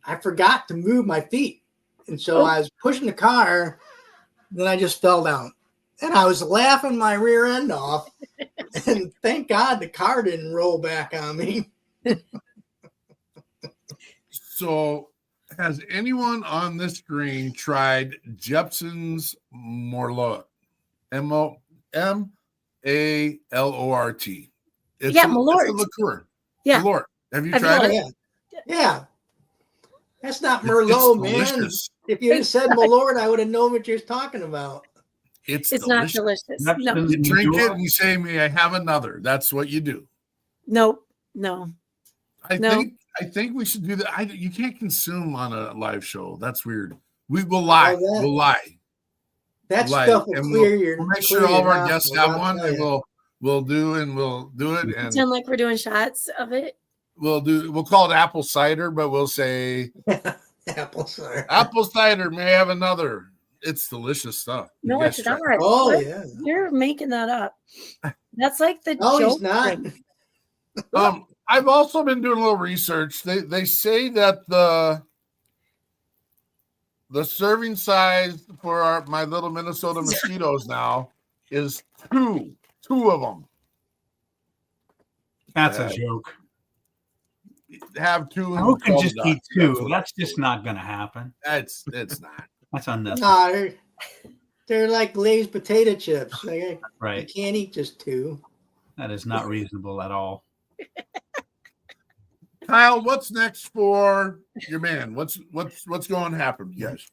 I forgot to move my feet. And so I was pushing the car, then I just fell down. And I was laughing my rear end off, and thank God the car didn't roll back on me. So, has anyone on this screen tried Jepson's Merlot? M-A-L-O-R-T. It's Malort. a liqueur. Yeah. Malort. Have you tried it? Yeah. That's not Merlot, man. Delicious. If you had said Malort, I would have known what you're talking about. It's not delicious. No. You drink it and you say, "May I have another?" That's what you do. Nope. No. I think we should do that. You can't consume on a live show. That's weird. We will lie. We'll lie. That stuff will clear your. We'll make sure all of our guests have one, and we'll do it. And pretend like we're doing shots of it. We'll call it apple cider, but we'll say apple cider. Apple cider. May I have another? It's delicious stuff. No, it's not. Oh, yeah. You're making that up. That's like the no, joke. He's not. Thing. I've also been doing a little research. They say that the serving size for my little Minnesota mosquitoes now is two of them. That's a joke. have two. Who can just eat two? what That's just not going to happen. It's not. That's unnecessary. No, they're like glazed potato chips. Like, you Right. can't eat just two. That is not reasonable at all. Kyle, what's next for your man? What's going to happen, guys?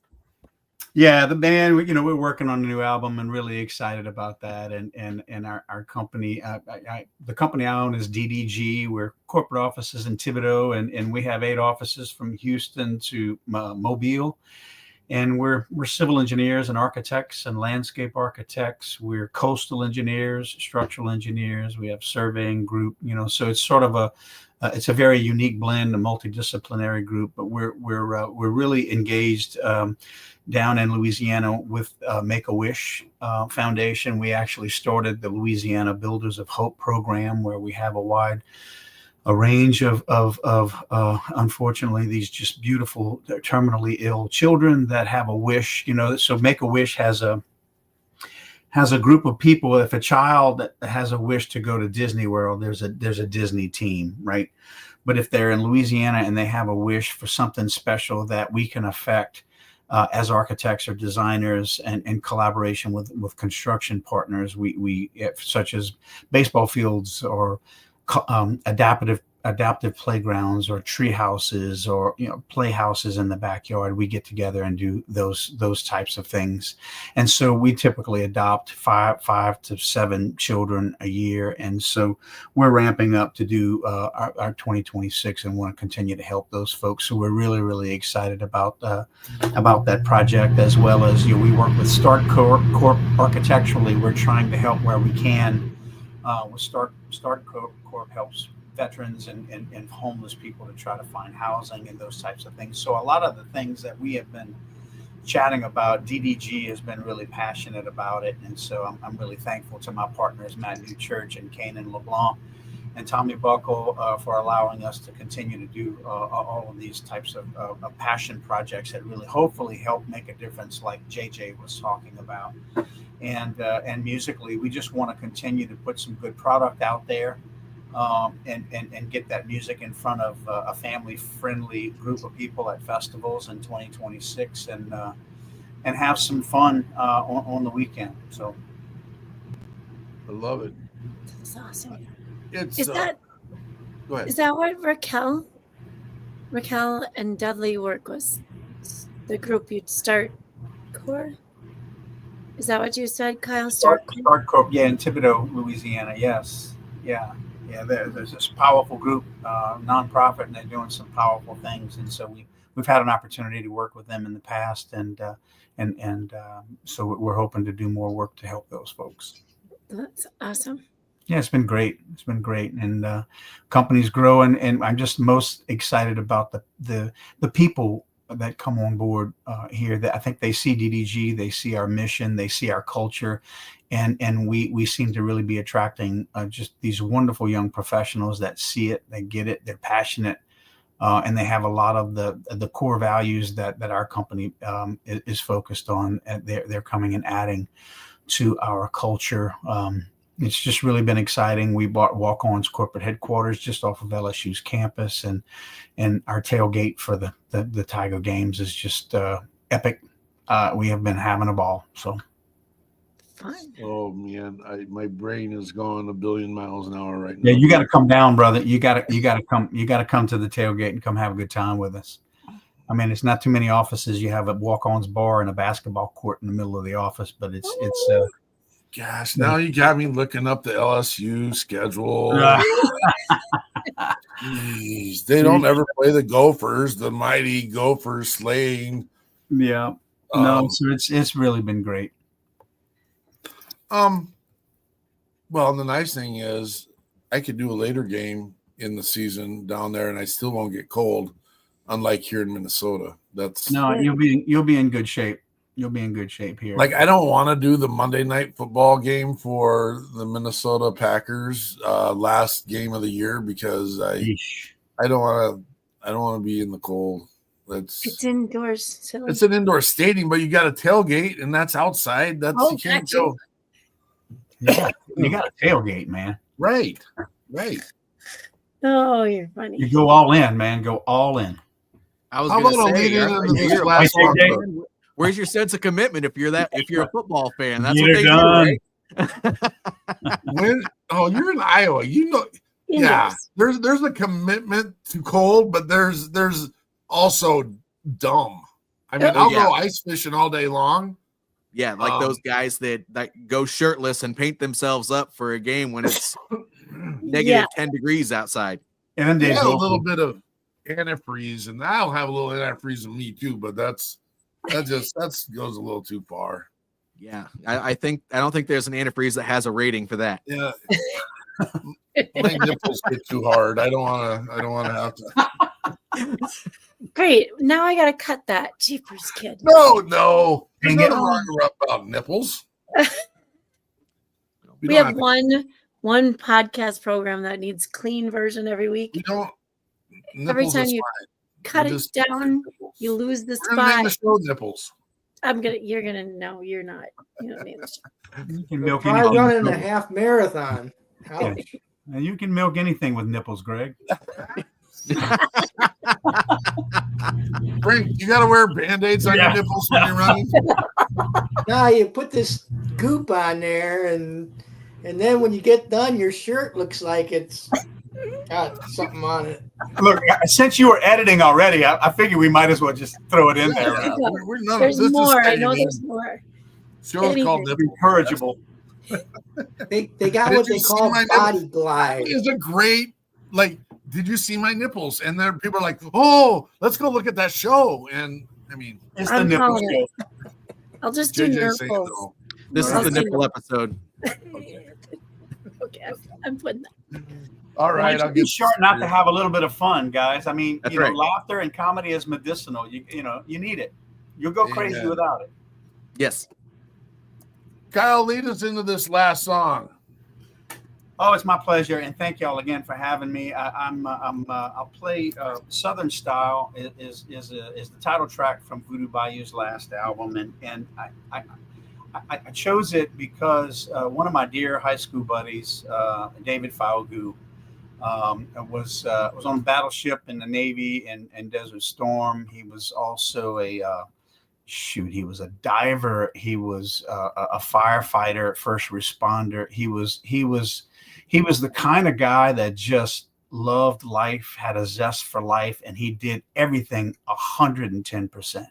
Yeah, the band, we're working on a new album and really excited about that. And our company, the company I own is DDG. We're corporate offices in Thibodaux, and we have 8 offices from Houston to Mobile. And we're civil engineers and architects and landscape architects. We're coastal engineers, structural engineers. We have surveying group, so it's sort of it's a very unique blend, a multidisciplinary group, but we're really engaged down in Louisiana with Make-A-Wish Foundation. We actually started the Louisiana Builders of Hope program, where we have a range of unfortunately, these just beautiful, terminally ill children that have a wish. So Make-A-Wish has a group of people. If a child has a wish to go to Disney World, there's a Disney team, right? But if they're in Louisiana and they have a wish for something special that we can affect as architects or designers, and in collaboration with construction partners, we such as baseball fields or adaptive playgrounds or tree houses or playhouses in the backyard, we get together and do those types of things. And so we typically adopt 5 to 7 children a year, and so we're ramping up to do our 2026 and want to continue to help those folks. So we're really excited about that project, as well as we work with Start Corp architecturally. We're trying to help where we can. With Start Corp helps veterans and homeless people to try to find housing and those types of things. So a lot of the things that we have been chatting about, DDG has been really passionate about it. And so I'm really thankful to my partners, Matt Newchurch and Kanan LeBlanc and Tommy Buckle, for allowing us to continue to do all of these types of passion projects that really hopefully help make a difference, like JJ was talking about. And musically, we just want to continue to put some good product out there, and get that music in front of a family-friendly group of people at festivals in 2026, and have some fun on the weekend. So, I love it. That's awesome. It's Go ahead. Is that what Raquel and Dudley work was? The group you'd Start Corp? Is that what you said, Kyle? Start Corp, yeah, in Thibodaux, Louisiana. Yes, yeah. There's this powerful group, nonprofit, and they're doing some powerful things. And so we've had an opportunity to work with them in the past, and so we're hoping to do more work to help those folks. That's awesome. Yeah, it's been great. And companies grow, and I'm just most excited about the people that come on board here. That I think they see DDG, they see our mission, they see our culture, and we seem to really be attracting just these wonderful young professionals that see it, they get it, they're passionate, and they have a lot of the core values that our company is focused on. And they're coming and adding to our culture. It's just really been exciting. We bought Walk-On's corporate headquarters just off of LSU's campus, and our tailgate for the Tiger games is just epic. We have been having a ball. So Fun. Oh man, my brain is going a billion miles an hour right now. Yeah, you got to come down, brother. You got to come to the tailgate and come have a good time with us. I mean, it's not too many offices. You have a Walk-On's bar and a basketball court in the middle of the office, but it's Gosh, now you got me looking up the LSU schedule. Jeez, they don't ever play the Gophers, the mighty Gophers slaying. Yeah. No, so it's really been great. Well, the nice thing is I could do a later game in the season down there and I still won't get cold, unlike here in Minnesota. You'll be in good shape. You'll be in good shape here. Like, I don't want to do the Monday night football game for the Minnesota Packers last game of the year because I don't want to be in the cold. It's indoors. So it's an indoor stadium, but you got a tailgate and that's outside. You can't go. Yeah, you got a tailgate, man. Right. Oh, you're funny. You go all in, man. Go all in. I was How going about a to lead say, in into this you're a last football song? fan. Where's your sense of commitment if you're a football fan? That's Get what it they done. do, right? You're in Iowa. You know, yeah. Indoors. There's a commitment to cold, but there's also dumb. I mean, I'll go ice fishing all day long. Yeah, like those guys that go shirtless and paint themselves up for a game when it's negative 10 degrees outside. And then a little bit of antifreeze, and I'll have a little antifreeze in me too, but that goes a little too far. Yeah, I don't think there's an antifreeze that has a rating for that. Yeah. My nipples get too hard. I don't want to have to. Great. Now I gotta cut that. Jeepers, kid. No. There's nothing wrong about nipples. We have one podcast program that needs clean version every week. We don't. Every time you cut it down, you lose the spot. The show nipples. You're gonna know you're not. You don't need this. You can milk Try anything. running a half marathon. Ouch. And you can milk anything with nipples, Greg. Frank, you got to wear Band-Aids on your nipples when you're running? Now you put this goop on there, and then when you get done, your shirt looks like it's got something on it. Look, since you were editing already, I figured we might as well just throw it in there. There's more. I know there's more. Show's called Encourageable. They got what they call body glide. It's a great, did you see my nipples? And then people are like, oh, let's go look at that show. And I mean, it's the nipple show. I'll just do nipples. This is the nipple episode. Okay, I'm putting that. All right, I'll get short not to have a little bit of fun, guys. I mean, laughter and comedy is medicinal. You need it. You'll go crazy without it. Yes. Kyle, lead us into this last song. Oh, it's my pleasure, and thank y'all again for having me. I'll play Southern Style is the title track from Voodoo Bayou's last album, and I chose it because one of my dear high school buddies, David Falgout, was on a battleship in the Navy in Desert Storm. He was also he was a diver. He was a firefighter, first responder. He was the kind of guy that just loved life, had a zest for life, and he did everything 110%.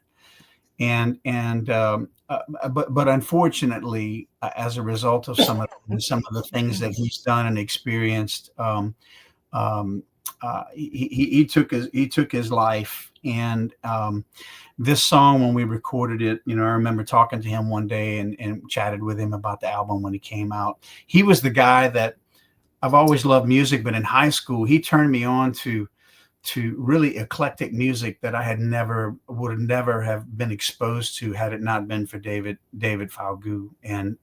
But unfortunately, as a result of some of the things that he's done and experienced, he took his life. And this song, when we recorded it, I remember talking to him one day and chatted with him about the album when it came out. He was the guy that I've always loved music, but in high school, he turned me on to really eclectic music that I would never have been exposed to had it not been for David Falgout. And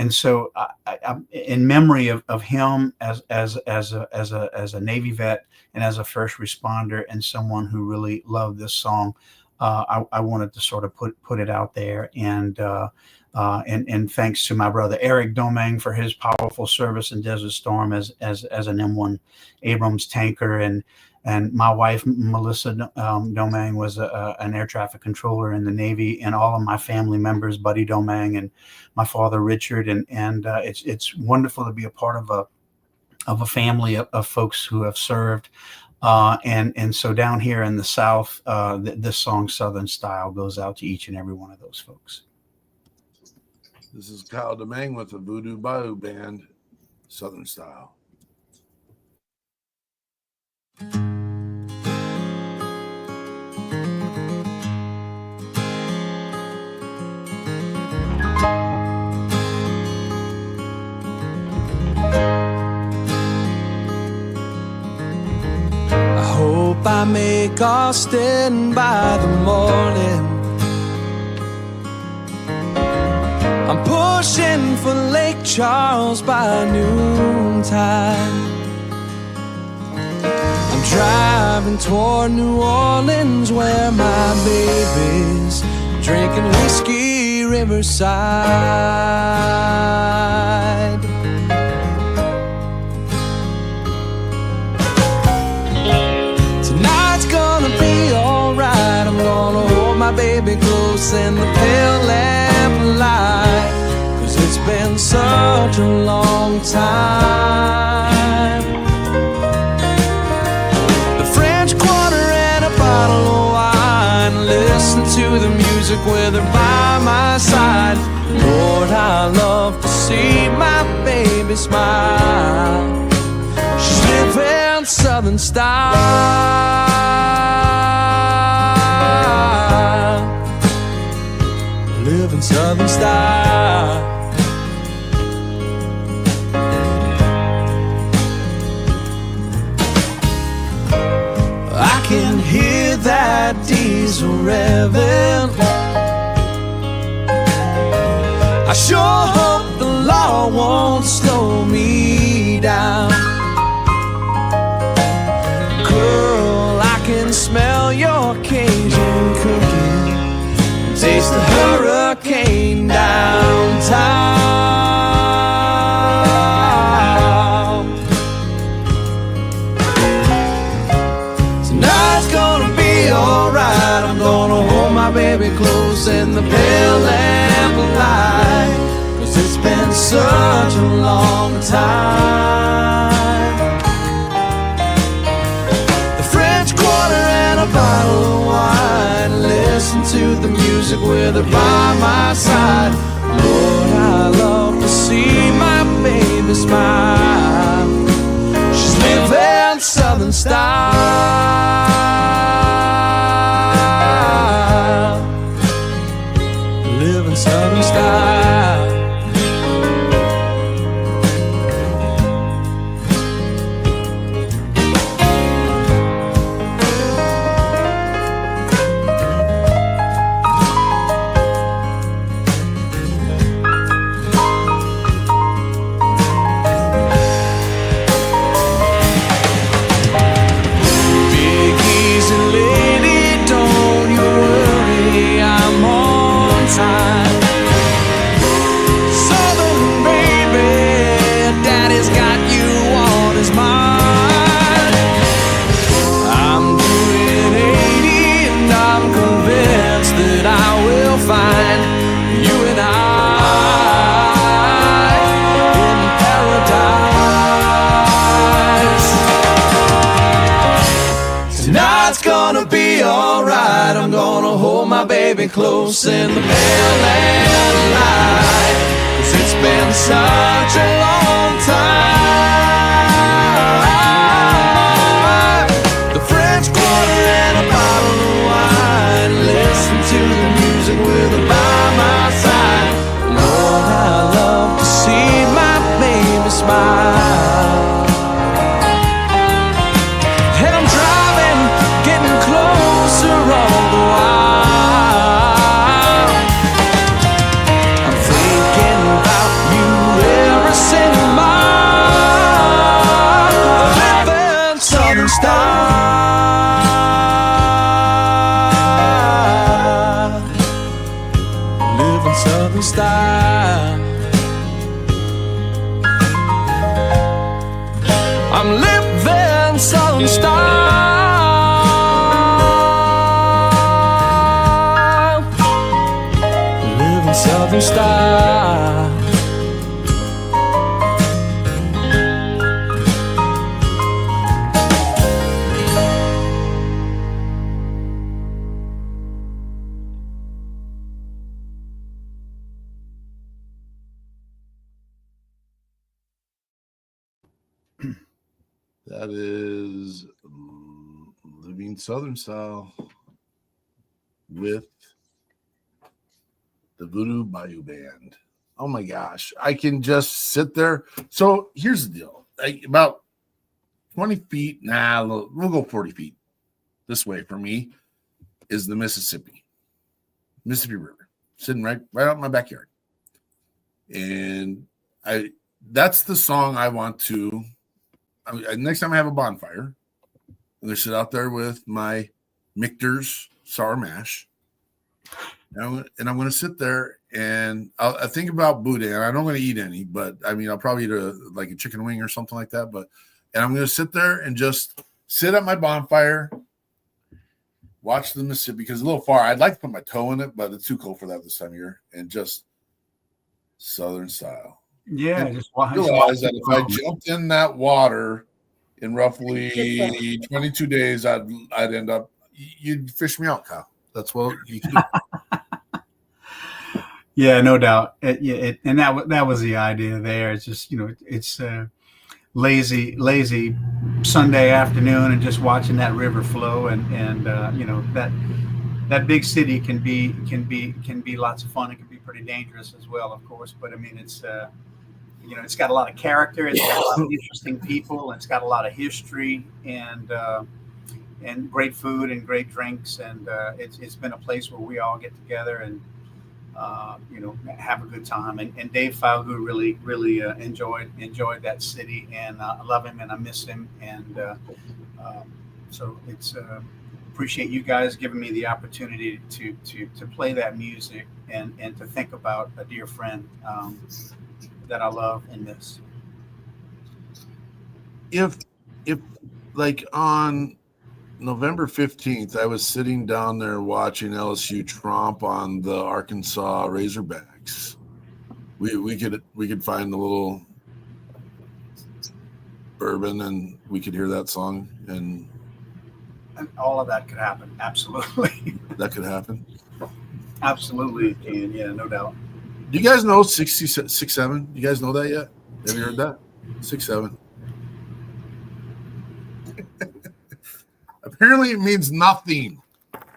so I in memory of him as a Navy vet and as a first responder and someone who really loved this song, I wanted to sort of put it out there. And thanks to my brother Eric Domingue for his powerful service in Desert Storm as an M1 Abrams tanker, and my wife Melissa Domingue was an air traffic controller in the Navy, and all of my family members, Buddy Domingue and my father Richard, and it's wonderful to be a part of a family of folks who have served. And so down here in the South, this song Southern Style goes out to each and every one of those folks. This is Kyle Domingue with the Voodoo Bayou Band, Southern Style. I hope I make Austin by the morning. I'm pushing for Lake Charles by noontime. I'm driving toward New Orleans where my baby's drinking whiskey riverside. my baby close in the pale lamp light, 'cause it's been such a long time. The French Quarter and a bottle of wine, listen to the music with her by my side. Lord, I love to see my baby smile. She's living Southern style, living Southern style. I can hear that diesel revving. I sure hope the law won't slow me down. Girl, I can smell your Cajun cooking, taste the hurricane downtown. Tonight's gonna be alright. I'm gonna hold my baby close in the pale lamp light, 'cause it's been such a long time. The French Quarter and a bottle of wine, listen to the music with her by my side. Lord, I love to see my baby smile. She's living Southern style, living Southern style. Big easy lady, don't you worry, I'm on time. Southern baby, daddy's got you on his mind. I'm doing 80 and I'm convinced that I will find you and I in paradise. Tonight's gonna be alright. I'm gonna hold my baby close in the pale lamp light, 'cause it's been such a long time. The French Quarter and a bottle of wine, listen to the music with her by my side. Lord, I love to see my baby smile. And I'm driving, getting closer all the while. I'm thinking about you every single mile. Living Southern style, living Southern style. I'm living Southern style, living Southern style. That is Living Southern Style with the Voodoo Bayou Band. Oh my gosh. I can just sit there. So here's the deal. About 20 feet, we'll go 40 feet this way for me is the Mississippi River, sitting right out in my backyard. And that's the song I want to, next time I have a bonfire, I'm going to sit out there with my Michter's sour mash. And I'm going to sit there and I think about boudin. I don't want to eat any, but I mean, I'll probably eat like a chicken wing or something like that. And I'm going to sit there and just sit at my bonfire watch the Mississippi because it's a little far. I'd like to put my toe in it, but it's too cold for that this time of year. And just Southern style. Yeah, and just watch. Realize that if I jumped in that water in roughly 22 days, I'd end up. You'd fish me out, Kyle. That's what you can do. Yeah, no doubt. And that was the idea there. It's just, it's lazy Sunday afternoon and just watching that river flow, and that big city can be lots of fun. It can be pretty dangerous as well, of course. But I mean, it's it's got a lot of character. It's got a lot of interesting people. It's got a lot of history and great food and great drinks. And it's been a place where we all get together and have a good time. And Dave Falgout really enjoyed that city, and I love him and I miss him. And so it's appreciate you guys giving me the opportunity to play that music and to think about a dear friend that I love and miss. If like on November 15th, I was sitting down there watching LSU tromp on the Arkansas Razorbacks. We could find a little bourbon and we could hear that song, and all of that could happen. Absolutely. That could happen. Absolutely it can. Yeah, no doubt. Do you guys know 6-7? You guys know that yet? Have you heard that? 6-7. Apparently it means nothing.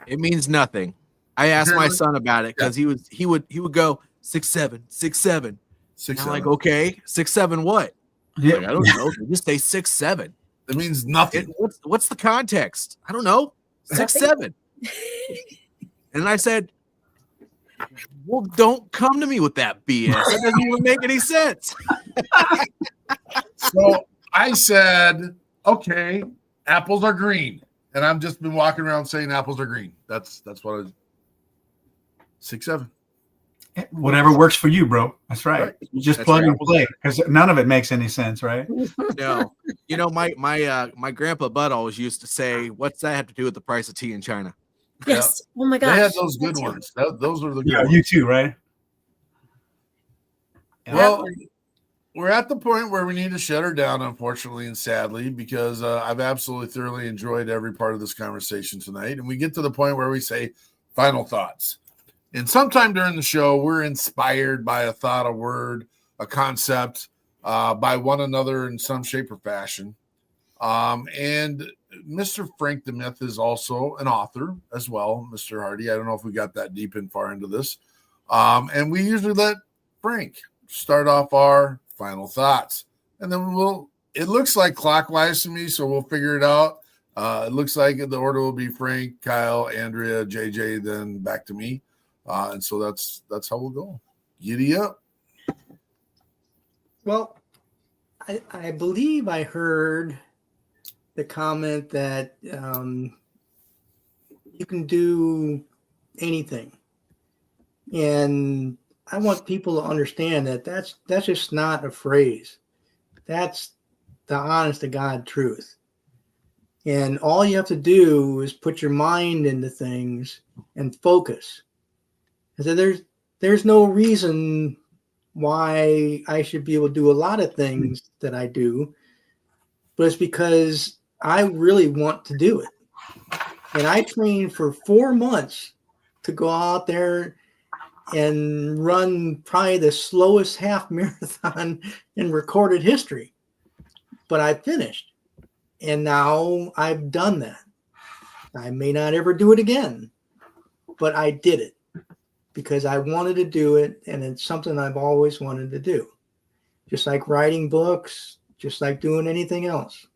It means nothing. I asked my son about it because he would go 6-7, 6-7. 6-7. I'm like, okay, 6-7 what? Yeah. Like, I don't know. They just say 6-7. It means nothing. What's the context? I don't know. 6-7. And I said, well, don't come to me with that BS. That doesn't even make any sense. So I said, okay, apples are green. And I've just been walking around saying apples are green. That's what I was. 6-7. Whatever works for you, bro. That's right. You just plug and play, because none of it makes any sense, right? No. My grandpa Bud always used to say, what's that have to do with the price of tea in China? Yes. Yeah. Oh my gosh. They had those good ones. Those were the good ones. You too, right? Well, we're at the point where we need to shut her down, unfortunately and sadly, because I've absolutely thoroughly enjoyed every part of this conversation tonight. And we get to the point where we say final thoughts. And sometime during the show, we're inspired by a thought, a word, a concept, by one another in some shape or fashion. And Mr. Frank the Myth is also an author as well, Mr. Hardy. I don't know if we got that deep and far into this. And we usually let Frank start off our final thoughts. And then it looks like clockwise to me, so we'll figure it out. It looks like the order will be Frank, Kyle, Andrea, JJ, then back to me. And so that's how we'll go. Giddy up. Well, I believe I heard the comment that you can do anything. And I want people to understand that that's just not a phrase. That's the honest to God truth. And all you have to do is put your mind into things and focus. So there's no reason why I should be able to do a lot of things that I do, but it's because I really want to do it. And I trained for 4 months to go out there and run probably the slowest half marathon in recorded history. But I finished. And now I've done that. I may not ever do it again, but I did it because I wanted to do it. And it's something I've always wanted to do. Just like writing books, just like doing anything else.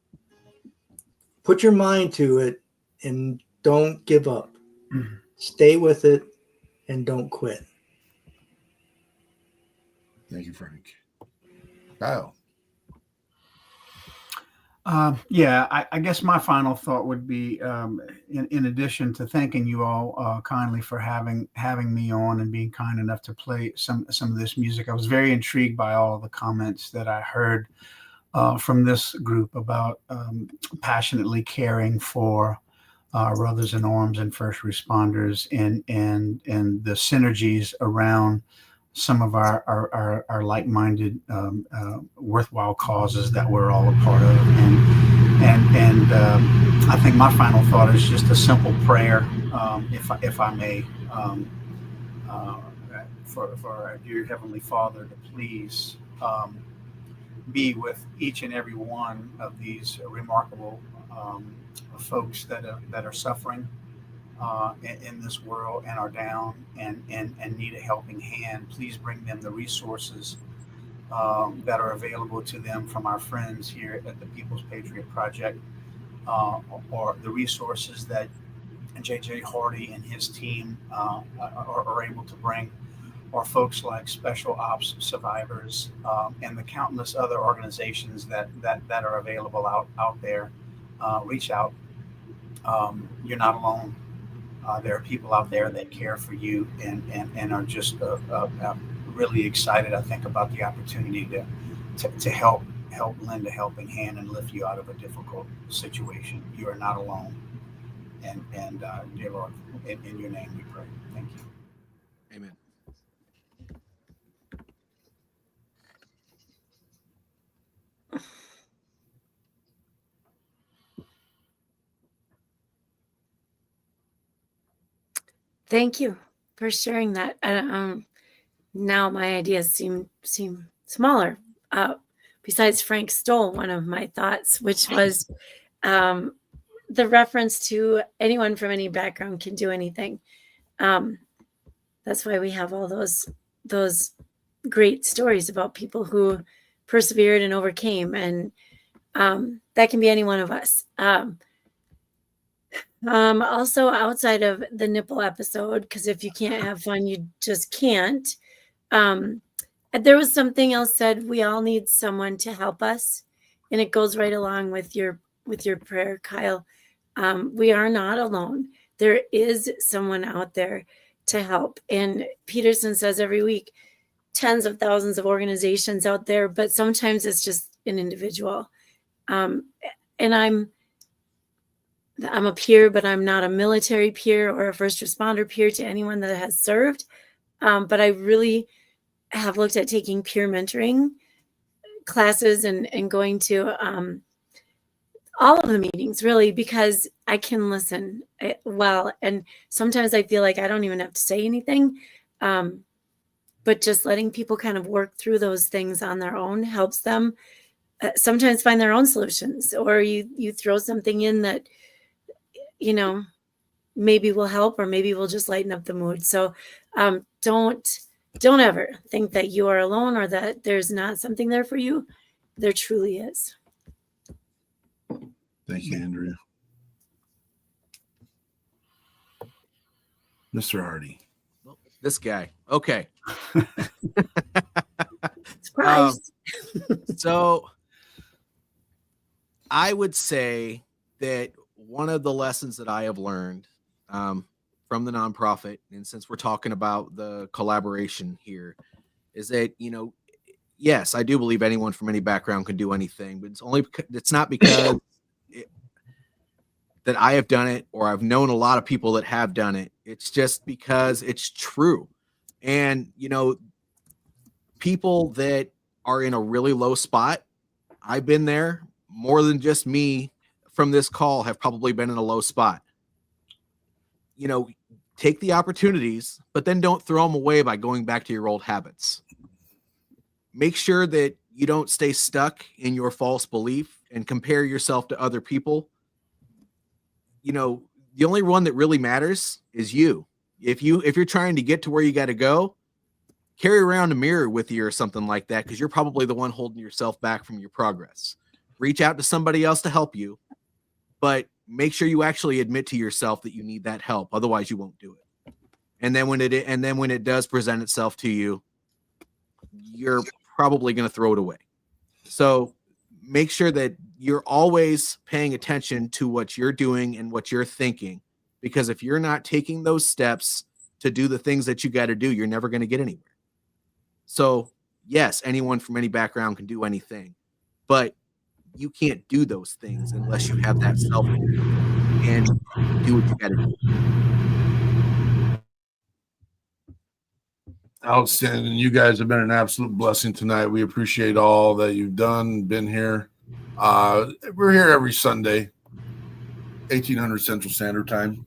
Put your mind to it and don't give up. Mm-hmm. Stay with it and don't quit. Thank you, Frank. Kyle. I guess my final thought would be, in addition to thanking you all kindly for having me on and being kind enough to play some of this music, I was very intrigued by all of the comments that I heard from this group about passionately caring for our brothers in arms and first responders, and the synergies around some of our like-minded, worthwhile causes that we're all a part of. And I think my final thought is just a simple prayer, if I may, for our dear Heavenly Father to please be with each and every one of these remarkable folks that are suffering in this world and are down and need a helping hand. Please bring them the resources that are available to them from our friends here at the People's Patriot Project, or the resources that J.J. Hardy and his team are able to bring, or folks like Special Ops Survivors and the countless other organizations that are available out there. Reach out. You're not alone. There are people out there that care for you and are just really excited, I think, about the opportunity to help lend a helping hand and lift you out of a difficult situation. You are not alone. And dear Lord, in your name we pray. Thank you. Amen. Thank you for sharing that. Now my ideas seem smaller. Besides, Frank stole one of my thoughts, which was the reference to anyone from any background can do anything. That's why we have all those great stories about people who persevered and overcame, and that can be any one of us. Also, outside of the nipple episode, because if you can't have fun, you just can't. There was something else said. We all need someone to help us, and it goes right along with your prayer, Kyle. We are not alone. There is someone out there to help. And Peterson says every week, tens of thousands of organizations out there, but sometimes it's just an individual. And I'm a peer, but I'm not a military peer or a first responder peer to anyone that has served. But I really have looked at taking peer mentoring classes and going to all of the meetings, really, because I can listen well. And sometimes I feel like I don't even have to say anything. But just letting people kind of work through those things on their own helps them sometimes find their own solutions, or you throw something in that, maybe will help, or maybe will just lighten up the mood. So don't ever think that you are alone or that there's not something there for you. There truly is. Thank you, Andrea. Mr. Hardy. This guy. Okay. Surprise. So I would say that one of the lessons that I have learned from the nonprofit, and since we're talking about the collaboration here, is that, yes, I do believe anyone from any background can do anything, but it's not because that I have done it, or I've known a lot of people that have done it. It's just because it's true. And, people that are in a really low spot, I've been there. More than just me from this call have probably been in a low spot. Take the opportunities, but then don't throw them away by going back to your old habits. Make sure that you don't stay stuck in your false belief and compare yourself to other people. The only one that really matters is you. If you're trying to get to where you got to go, carry around a mirror with you or something like that, because you're probably the one holding yourself back from your progress. Reach out to somebody else to help you, but make sure you actually admit to yourself that you need that help. Otherwise, you won't do it. And then when it does present itself to you, you're probably going to throw it away. So make sure that you're always paying attention to what you're doing and what you're thinking, because if you're not taking those steps to do the things that you got to do, you're never going to get anywhere. So yes, anyone from any background can do anything, but you can't do those things unless you have that self-awareness. and do what you got to do. Outstanding. You guys have been an absolute blessing tonight. We appreciate all that you've done, been here. We're here every Sunday, 1800 Central Standard Time.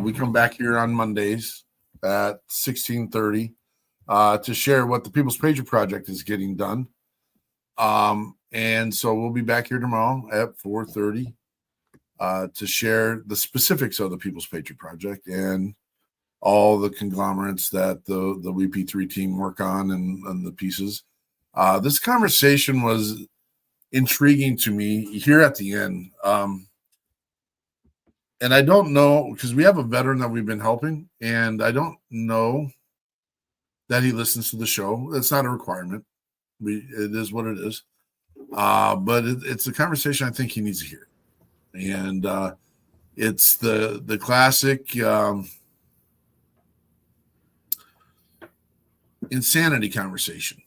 We come back here on Mondays at 16:30 to share what the People's Patriot Project is getting done. And so we'll be back here tomorrow at 4:30 to share the specifics of the People's Patriot Project and all the conglomerates that the WP3 team work on and the pieces. This conversation was intriguing to me here at the end. And I don't know, because we have a veteran that we've been helping, and I don't know that he listens to the show. It's not a requirement. It is what it is. But it's a conversation I think he needs to hear. And it's the classic insanity conversation.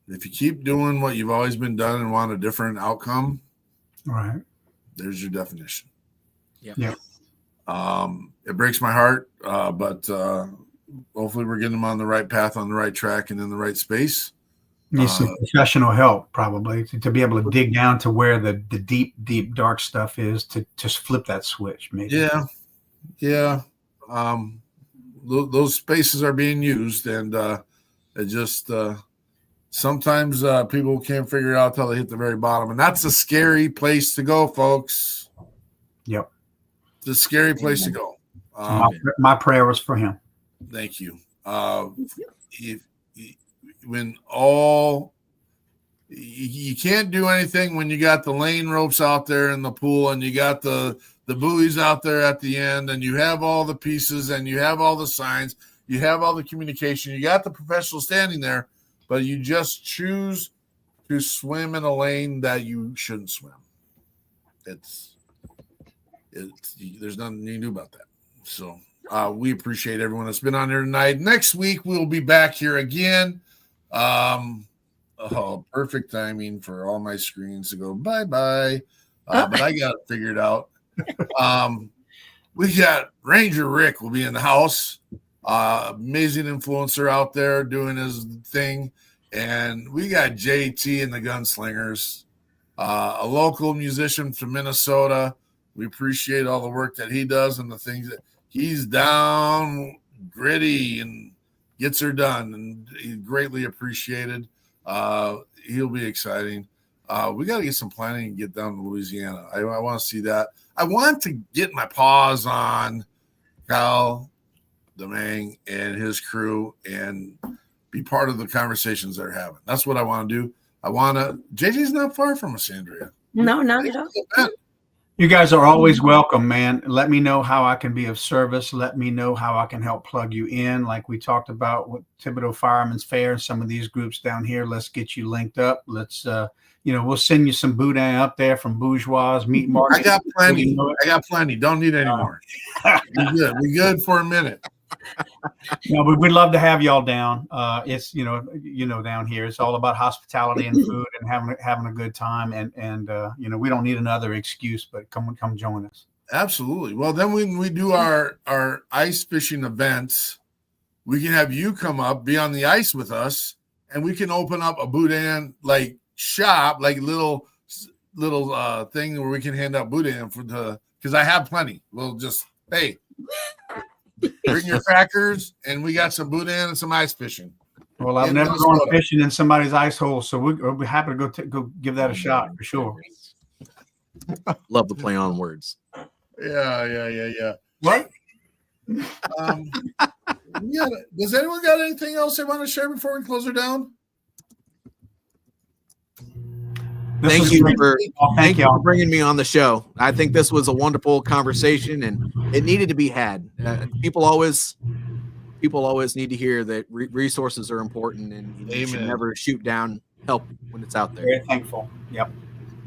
If you keep doing what you've always been done and want a different outcome, Right. there's your definition. Yeah. It breaks my heart, but hopefully we're getting them on the right path, on the right track, and in the right space. Needs some professional help, probably, to be able to dig down to where the deep, deep, dark stuff is, to just flip that switch, maybe. Yeah. Those spaces are being used, and it just sometimes people can't figure it out till they hit the very bottom, and that's a scary place to go, folks. Yep. It's a scary place to go. My prayer was for him. Thank you. You can't do anything when you got the lane ropes out there in the pool, and you got the buoys out there at the end, and you have all the pieces, and you have all the signs, you have all the communication, you got the professional standing there, but you just choose to swim in a lane that you shouldn't swim. There's nothing you can do about that. So we appreciate everyone that's been on here tonight. Next week we'll be back here again. Perfect timing for all my screens to go bye-bye. But I got it figured out. We got Ranger Rick will be in the house. Amazing influencer out there doing his thing. And we got JT and the Gunslingers, a local musician from Minnesota. We appreciate all the work that he does and the things that he's down, gritty, and gets her done. And he's greatly appreciated. He'll be exciting. We got to get some planning and get down to Louisiana. I want to see that. I want to get my paws on Kyle Demang and his crew and be part of the conversations they're having. That's what I want to do. JJ's not far from us, Andrea. No, not at all. You guys are always welcome, man. Let me know how I can be of service. Let me know how I can help plug you in. Like we talked about with Thibodeau Fireman's Fair and some of these groups down here. Let's get you linked up. Let's, we'll send you some boudin up there from Bourgeois Meat Market. I got plenty. Don't need any more. We're good for a minute. No, but we'd love to have y'all down. It's down here, it's all about hospitality and food and having a good time. And we don't need another excuse, but come join us. Absolutely. Well, then when we do our ice fishing events, we can have you come up, be on the ice with us, and we can open up a boudin like shop, like little thing where we can hand out boudin because I have plenty. We'll just bring your crackers, and we got some boudin and some ice fishing. Well, I've never gone fishing in somebody's ice hole, so we'll be happy to go give that a shot for sure. Love the play on words. Yeah. What? Does anyone got anything else they want to share before we close her down? Thank you for bringing me on the show. I think this was a wonderful conversation, and it needed to be had. People always need to hear that resources are important, and you should never shoot down help when it's out there. Very thankful. Yep.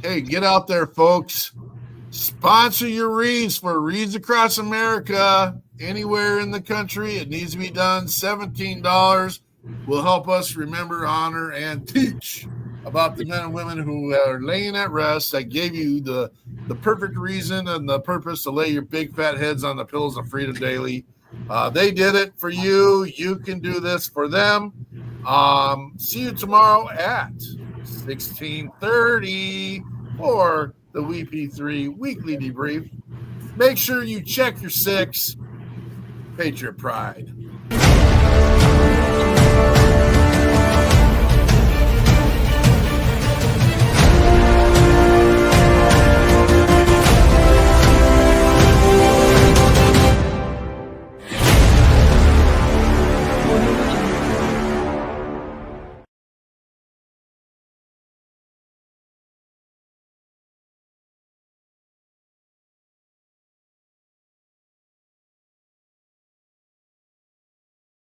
Hey, get out there, folks. Sponsor your reads for Reads Across America anywhere in the country. It needs to be done. $17 will help us remember, honor, and teach about the men and women who are laying at rest. I gave you the perfect reason and the purpose to lay your big fat heads on the pillows of freedom daily. They did it for you. You can do this for them. See you tomorrow at 16:30 for the WP3 Weekly Debrief. Make sure you check your 6 Patriot Pride.